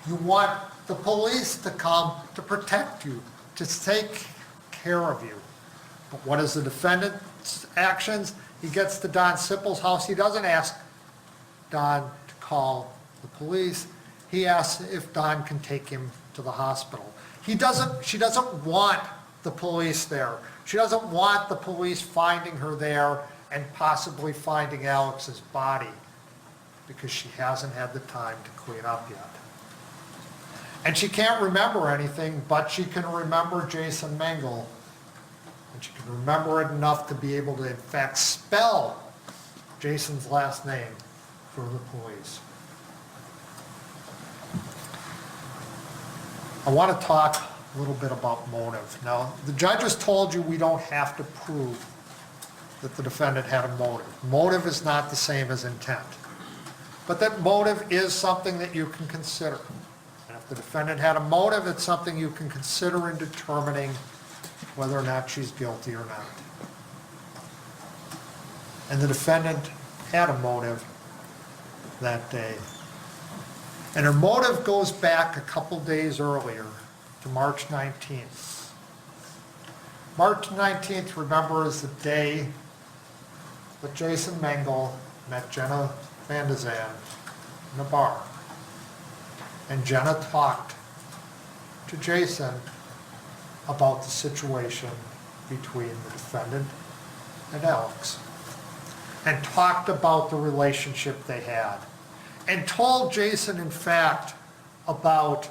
You want the police to come to protect you, to take care of you. But what is the defendant's actions? He gets to Don Sippel's house. He doesn't ask Don to call the police. He asks if Don can take him to the hospital. She doesn't want the police there. She doesn't want the police finding her there and possibly finding Alex's body because she hasn't had the time to clean up yet. And she can't remember anything, but she can remember Jason Mengel. And she can remember it enough to be able to, in fact, spell Jason's last name for the police. I want to talk a little bit about motive. Now, the judge has told you we don't have to prove that the defendant had a motive. Motive is not the same as intent. But that motive is something that you can consider. And if the defendant had a motive, it's something you can consider in determining whether or not she's guilty or not. And the defendant had a motive that day. And her motive goes back a couple days earlier to March 19th. March 19th, remember, is the day that Jason Mengel met Jenna Van de Zan in a bar. And Jenna talked to Jason about the situation between the defendant and Alex. And talked about the relationship they had. And told Jason, in fact, about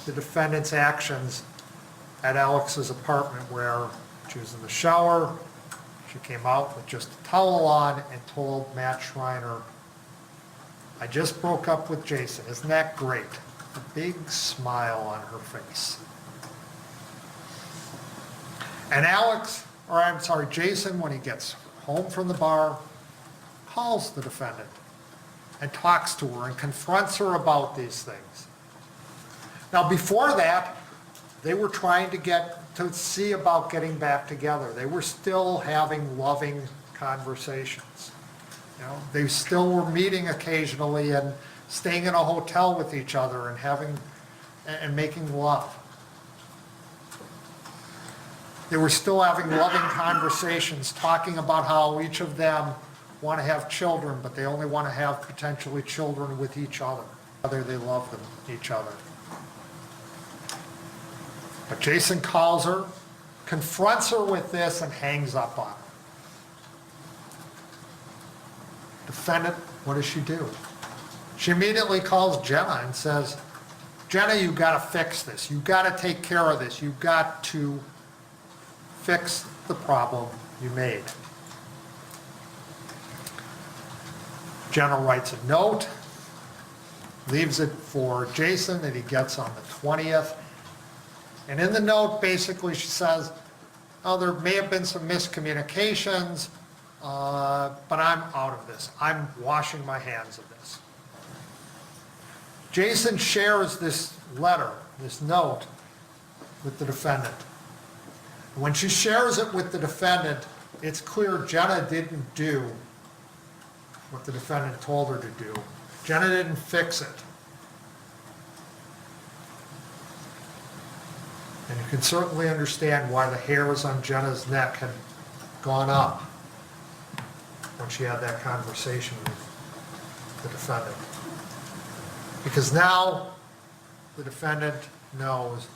the defendant's actions at Alex's apartment where she was in the shower, she came out with just a towel on and told Matt Schreiner, I just broke up with Jason, isn't that great? A big smile on her face. And Jason, when he gets home from the bar, calls the defendant and talks to her and confronts her about these things. Now before that, they were trying to see about getting back together. They were still having loving conversations. You know, they still were meeting occasionally and staying in a hotel with each other and having, and making love. They were still having loving conversations, talking about how each of them want to have children, but they only want to have potentially children with each other. Whether they love them, each other. But Jason calls her, confronts her with this, and hangs up on her. Defendant, what does she do? She immediately calls Jenna and says, Jenna, you got to fix this. You got to take care of this. You got to fix the problem you made. Jenna writes a note, leaves it for Jason that he gets on the 20th. And in the note, basically, she says, oh, there may have been some miscommunications, but I'm out of this. I'm washing my hands of this. Jason shares this letter, this note, with the defendant. When she shares it with the defendant, it's clear Jenna didn't do what the defendant told her to do. Jenna didn't fix it. And you can certainly understand why the hairs on Jenna's neck had gone up when she had that conversation with the defendant. Because now the defendant knows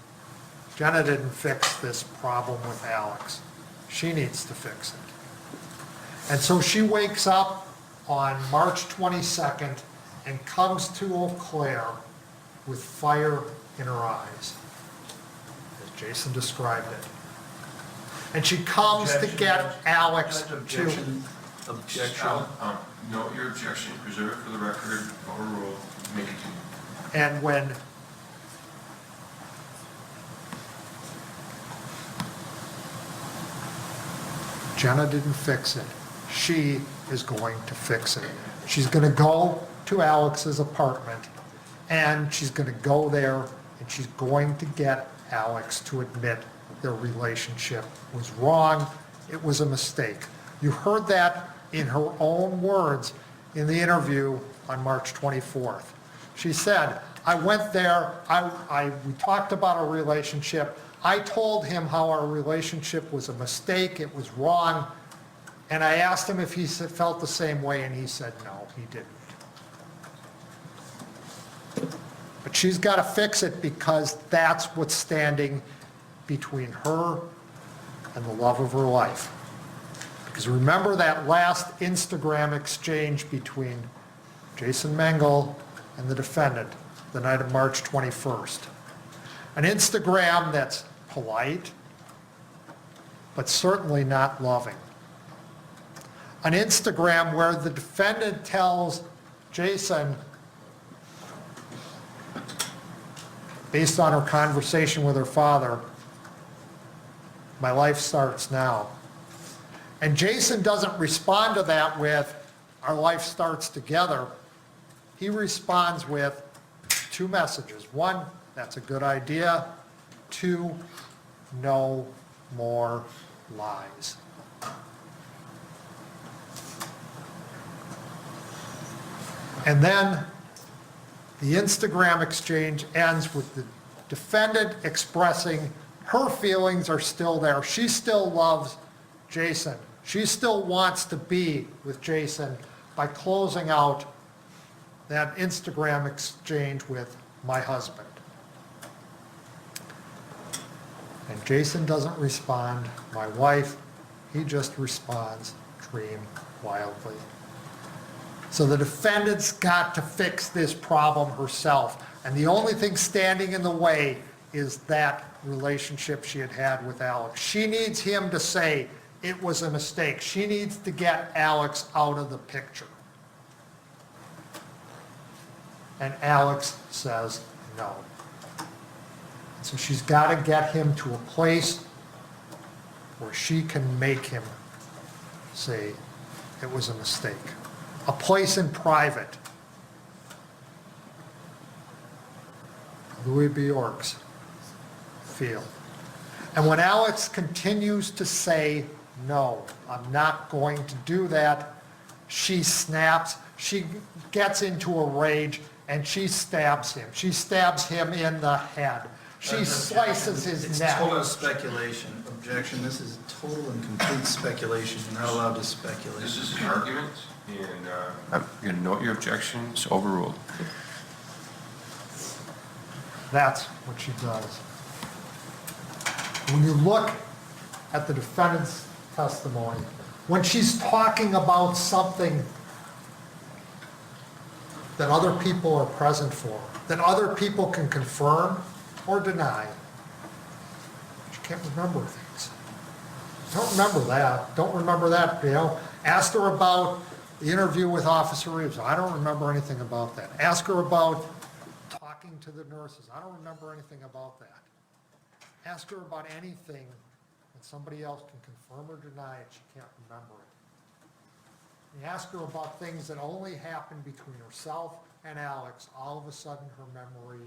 Jenna didn't fix this problem with Alex. She needs to fix it. And so she wakes up on March 22nd and comes to Eau Claire with fire in her eyes, as Jason described it. And she comes to get Alex to... Objection. Note your objection, preserve it for the record, overruled, make it to. And when Jenna didn't fix it, she is going to fix it. She's going to go to Alex's apartment, and she's going to go there, and she's going to get Alex to admit their relationship was wrong. It was a mistake. You heard that in her own words in the interview on March 24th. She said, I went there, we talked about our relationship. I told him how our relationship was a mistake, it was wrong, and I asked him if he felt the same way, and he said no, he didn't. But she's got to fix it because that's what's standing between her and the love of her life. Because remember that last Instagram exchange between Jason Mengel and the defendant the night of March 21st. An Instagram that's polite, but certainly not loving. An Instagram where the defendant tells Jason, based on her conversation with her father, my life starts now. And Jason doesn't respond to that with, our life starts together. He responds with 2 messages. 1, that's a good idea. 2, no more lies. And then the Instagram exchange ends with the defendant expressing her feelings are still there. She still loves Jason. She still wants to be with Jason by closing out that Instagram exchange with my husband. And Jason doesn't respond, my wife, he just responds, dream wildly. So the defendant's got to fix this problem herself. And the only thing standing in the way is that relationship she had had with Alex. She needs him to say it was a mistake. She needs to get Alex out of the picture. And Alex says no. So she's got to get him to a place where she can make him say it was a mistake. A place in private. Louis Bjork's field. And when Alex continues to say, no, I'm not going to do that, she snaps, she gets into a rage, and she stabs him. She stabs him in the head. She slices his It's neck. total speculation. Objection, this is total and complete speculation. You're not allowed to speculate. This is an argument, and I'm going to note your objection. It's overruled. That's what she does. When you look at the defendant's testimony, when she's talking about something that other people are present for, that other people can confirm or deny, she can't remember things. Don't remember that. Don't remember that, Ask her about the interview with Officer Reeves. I don't remember anything about that. Ask her about talking to the nurses. I don't remember anything about that. Ask her about anything that somebody else can confirm or deny it. She can't remember it. You ask her about things that only happened between herself and Alex. All of a sudden, her memory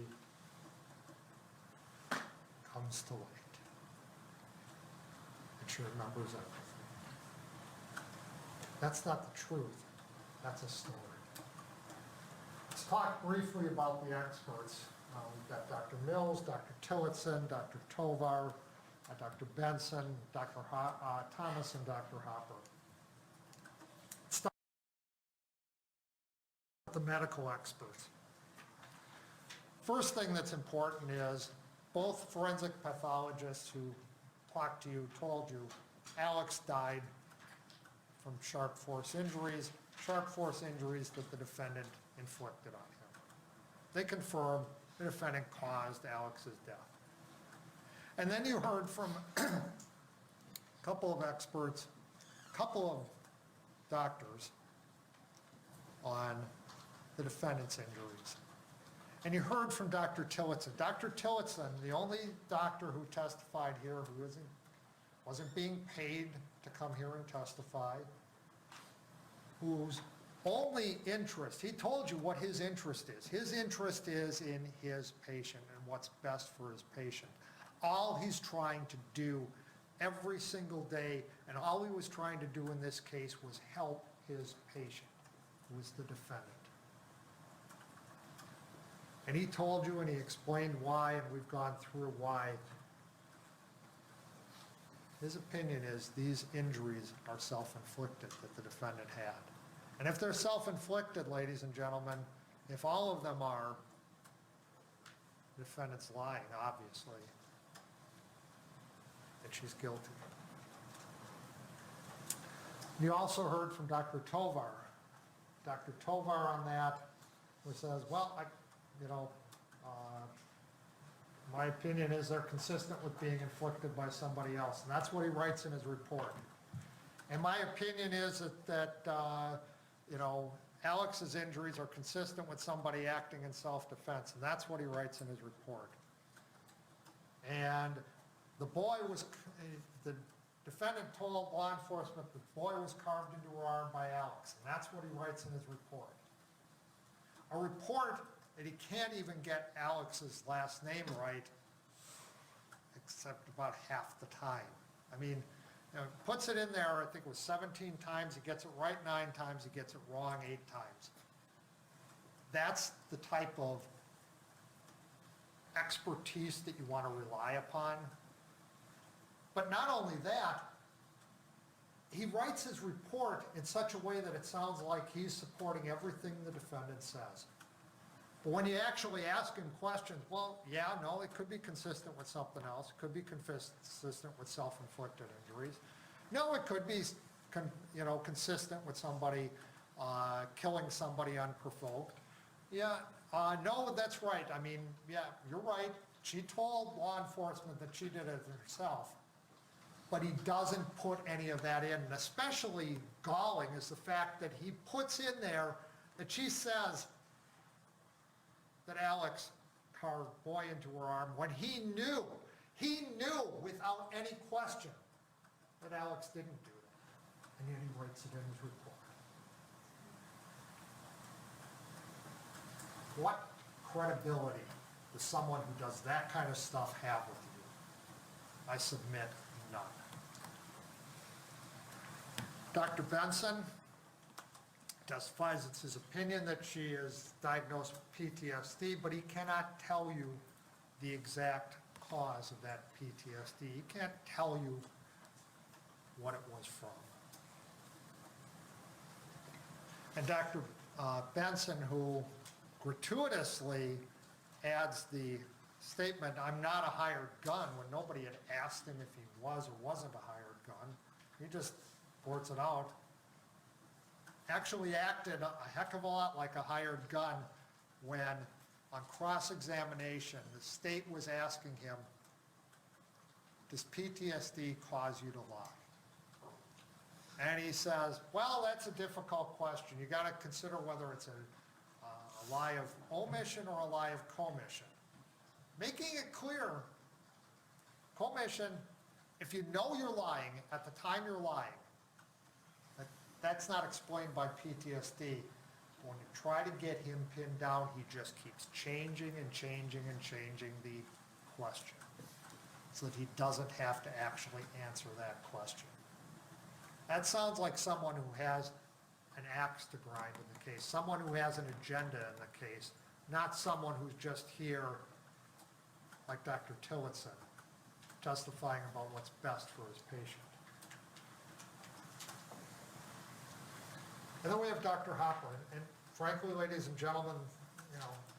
comes to light. And she remembers everything. That's not the truth. That's a story. Let's talk briefly about the experts. We've got Dr. Mills, Dr. Tillotson, Dr. Tovar, Dr. Benson, Dr. Thomas, and Dr. Hopper. Let's start with the medical experts. First thing that's important is both forensic pathologists who talked to you told you Alex died from sharp force injuries that the defendant inflicted on him. They confirm the defendant caused Alex's death. And then you heard from a couple of experts, a couple of doctors on the defendant's injuries. And you heard from Dr. Tillotson. Dr. Tillotson, the only doctor who testified here who wasn't being paid to come here and testify, whose only interest, he told you what his interest is. His interest is in his patient and what's best for his patient. All he's trying to do every single day, and all he was trying to do in this case was help his patient, who was the defendant. And he told you and he explained why, and we've gone through why. His opinion is these injuries are self-inflicted that the defendant had. And if they're self-inflicted, ladies and gentlemen, if all of them are, the defendant's lying, obviously, that she's guilty. You also heard from Dr. Tovar. Dr. Tovar on that, who says, well, my opinion is they're consistent with being inflicted by somebody else. And that's what he writes in his report. And my opinion is that Alex's injuries are consistent with somebody acting in self-defense. And that's what he writes in his report. And the defendant told law enforcement the boy was carved into her arm by Alex. And that's what he writes in his report. A report that he can't even get Alex's last name right, except about half the time. I mean, puts it in there, I think it was 17 times, he gets it right 9 times, he gets it wrong 8 times. That's the type of expertise that you want to rely upon. But not only that, he writes his report in such a way that it sounds like he's supporting everything the defendant says. But when you actually ask him questions, well, yeah, no, it could be consistent with something else. It could be consistent with self-inflicted injuries. No, it could be, consistent with somebody killing somebody unprovoked. Yeah, no, that's right. I mean, yeah, you're right. She told law enforcement that she did it herself. But he doesn't put any of that in. And especially galling is the fact that he puts in there that she says that Alex carved boy into her arm when he knew without any question that Alex didn't do that. And yet he writes it in his report. What credibility does someone who does that kind of stuff have with you? I submit none. Dr. Benson, testifies it's his opinion that she is diagnosed with PTSD, but he cannot tell you the exact cause of that PTSD. He can't tell you what it was from. And Dr. Benson, who gratuitously adds the statement, "I'm not a hired gun," when nobody had asked him if he was or wasn't a hired gun, he just blurts it out, actually acted a heck of a lot like a hired gun when, on cross-examination, the state was asking him, "Does PTSD cause you to lie?" And he says, "Well, that's a difficult question. You got to consider whether it's a lie of omission or a lie of commission." Making it clear, commission, if you know you're lying at the time you're lying, that's not explained by PTSD. When you try to get him pinned down, he just keeps changing and changing and changing the question so that he doesn't have to actually answer that question. That sounds like someone who has an axe to grind in the case, someone who has an agenda in the case, not someone who's just here, like Dr. Tillotson, testifying about what's best for his patient. And then we have Dr. Hopper, and frankly, ladies and gentlemen,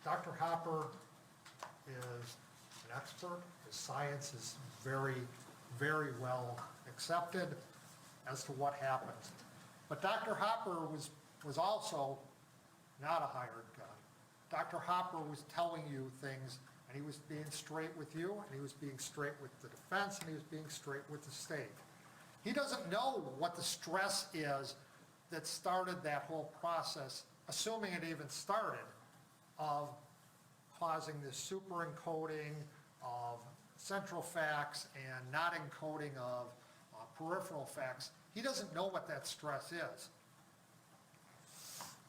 Dr. Hopper is an expert. His science is very, very well accepted as to what happens. But Dr. Hopper was also not a hired gun. Dr. Hopper was telling you things, and he was being straight with you, and he was being straight with the defense, and he was being straight with the state. He doesn't know what the stress is that started that whole process, assuming it even started, of causing this super encoding of central facts and not encoding of peripheral facts. He doesn't know what that stress is.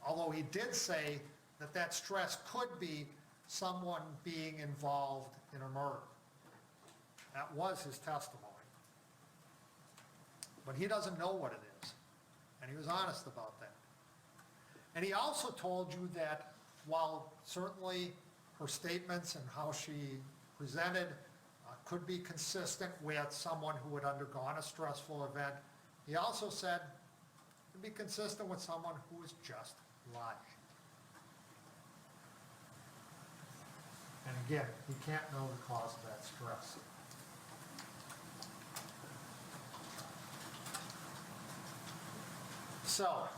Although he did say that that stress could be someone being involved in a murder. That was his testimony. But he doesn't know what it is. And he was honest about that. And he also told you that while certainly her statements and how she presented could be consistent with someone who had undergone a stressful event, he also said it could be consistent with someone who was just lying. And again, he can't know the cause of that stress. So,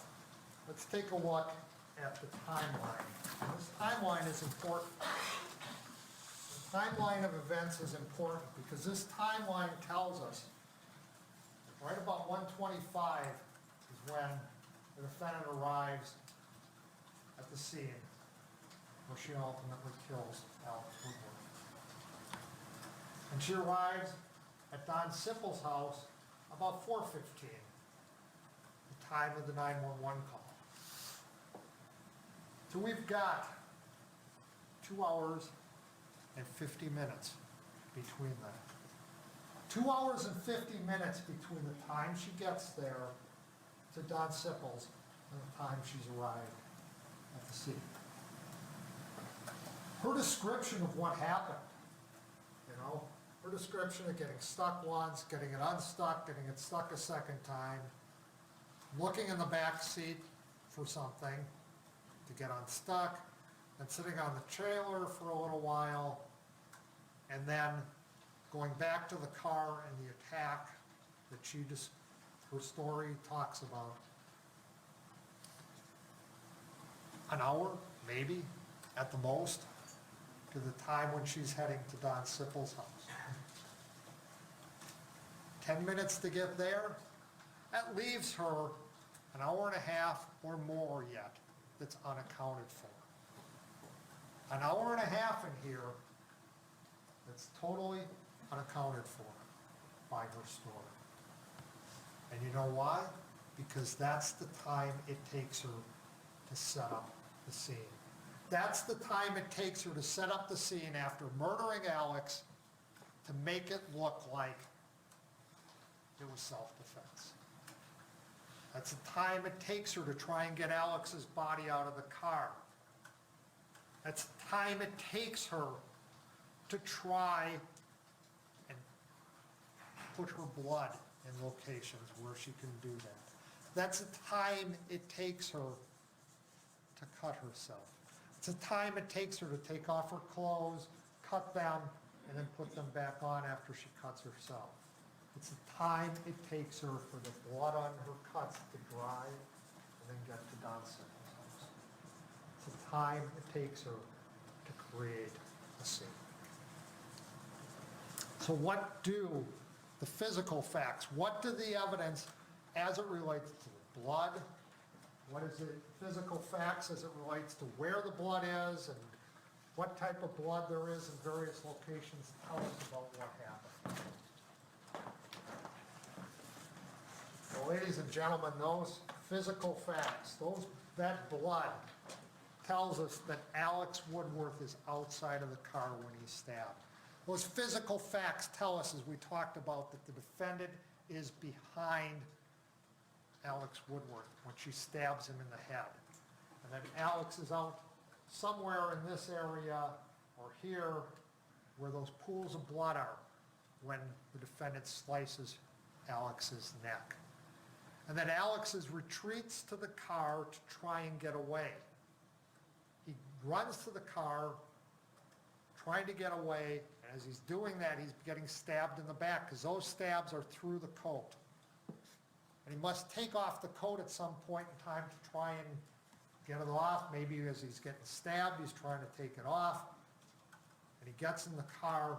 let's take a look at the timeline. This timeline is important. The timeline of events is important because this timeline tells us right about 1:25 is when the defendant arrives at the scene where she ultimately kills Alex Woodward. And she arrives at Don Sippel's house about 4:15. The time of the 911 call. So we've got 2 hours and 50 minutes between that. 2 hours and 50 minutes between the time she gets there to Don Sippel's and the time she's arrived at the scene. Her description of what happened, her description of getting stuck once, getting it unstuck, getting it stuck a second time, looking in the back seat for something to get unstuck, and sitting on the trailer for a little while, and then going back to the car and the attack that her story talks about. An hour, maybe, at the most, to the time when she's heading to Don Sippel's house. 10 minutes to get there. That leaves her an hour and a half or more yet that's unaccounted for. An hour and a half in here that's totally unaccounted for by her story. And you know why? Because that's the time it takes her to set up the scene. That's the time it takes her to set up the scene after murdering Alex to make it look like it was self-defense. That's the time it takes her to try and get Alex's body out of the car. That's the time it takes her to try and put her blood in locations where she can do that. That's the time it takes her to cut herself. It's the time it takes her to take off her clothes, cut them, and then put them back on after she cuts herself. It's the time it takes her for the blood on her cuts to dry and then get to Johnson's house. It's the time it takes her to create a scene. So what do the physical facts, what do the evidence as it relates to the blood, what is it, physical facts as it relates to where the blood is and what type of blood there is in various locations tell us about what happened? Well, ladies and gentlemen, those physical facts, that blood tells us that Alex Woodworth is outside of the car when he's stabbed. Those physical facts tell us, as we talked about, that the defendant is behind Alex Woodworth when she stabs him in the head. And then Alex is out somewhere in this area or here where those pools of blood are when the defendant slices Alex's neck. And then Alex retreats to the car to try and get away. He runs to the car, trying to get away, and as he's doing that, he's getting stabbed in the back because those stabs are through the coat. And he must take off the coat at some point in time to try and get it off. Maybe as he's getting stabbed, he's trying to take it off. And he gets in the car,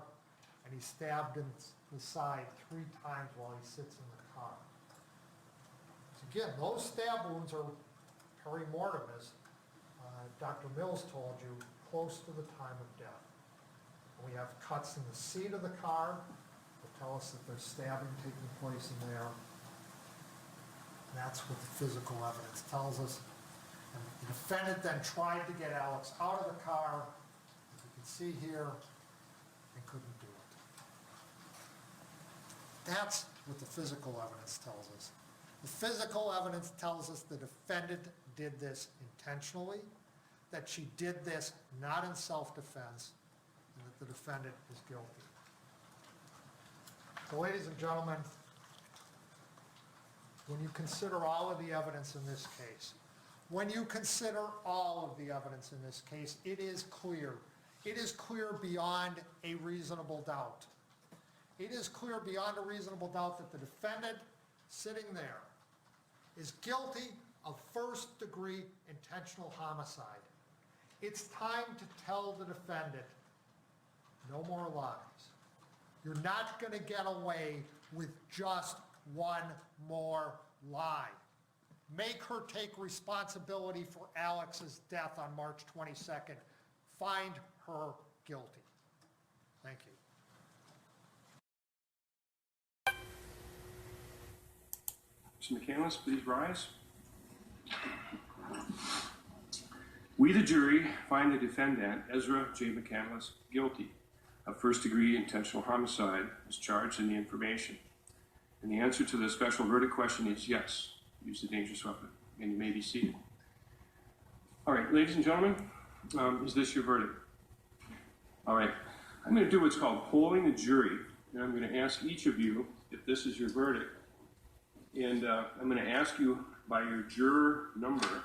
and he's stabbed in the side 3 times while he sits in the car. So again, those stab wounds are perimortem, as Dr. Mills told you, close to the time of death. And we have cuts in the seat of the car that tell us that there's stabbing taking place in there. And that's what the physical evidence tells us. And the defendant then tried to get Alex out of the car, as you can see here, and couldn't do it. That's what the physical evidence tells us. The physical evidence tells us the defendant did this intentionally, that she did this not in self-defense, and that the defendant is guilty. So, ladies and gentlemen, when you consider all of the evidence in this case, it is clear. It is clear beyond a reasonable doubt. It is clear beyond a reasonable doubt that the defendant sitting there is guilty of first-degree intentional homicide. It's time to tell the defendant, no more lies. You're not going to get away with just one more lie. Make her take responsibility for Alex's death on March 22nd. Find her guilty. Thank you. Mr. McCandless, please rise. We, the jury, find the defendant, Ezra J. McCandless, guilty of first-degree intentional homicide as charged in the information. And the answer to the special verdict question is yes. Use a dangerous weapon. And you may be seated. All right, ladies and gentlemen, is this your verdict? All right, I'm going to do what's called polling the jury. And I'm going to ask each of you if this is your verdict. And I'm going to ask you by your juror number.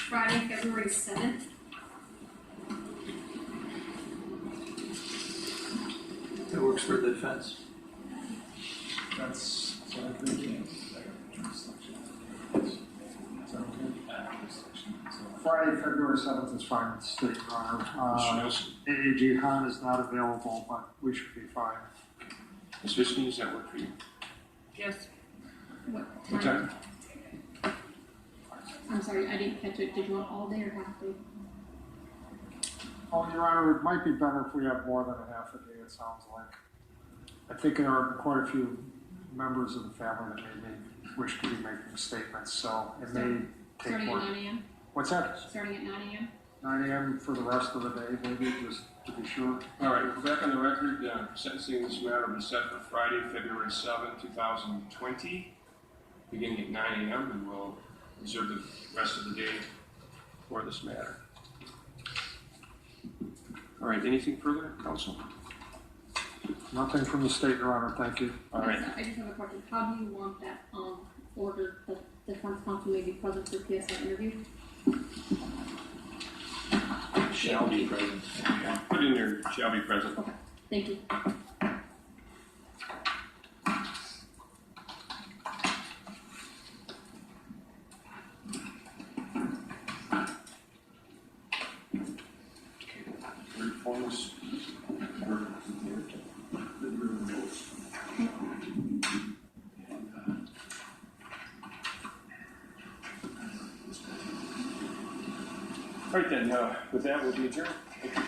Friday, February 7th. That works for the defense. That's what I'm thinking. Friday, February 7th is fine with the state, Your Honor. AAG Hahn is not available, but we should be fine. Ms. Vishny, does that work for you? Yes. What What time? time? I'm sorry, I didn't catch it. Did you want all day or half day? Oh, Your Honor, it might be better if we have more than a half a day, it sounds like. I think there are quite a few members of the family that may wish to be making statements, so it may take Starting more. at 9 a.m.? What's that? Starting at 9 a.m.? 9 a.m. for the rest of the day, maybe, just to be sure. All right, we're back on the record. Sentencing this matter will be set for Friday, February 7, 2020, beginning at 9 a.m., and we'll reserve the rest of the day for this matter. All right, anything further, counsel? Nothing from the state, Your Honor, thank you. All right. I just have a question. How do you want that ordered that the defense counsel may be present for PSI interview? Shall be present. Put in there, shall be present. Okay, thank you. Reforms. All right then, with that, we'll be adjourned. Thank you.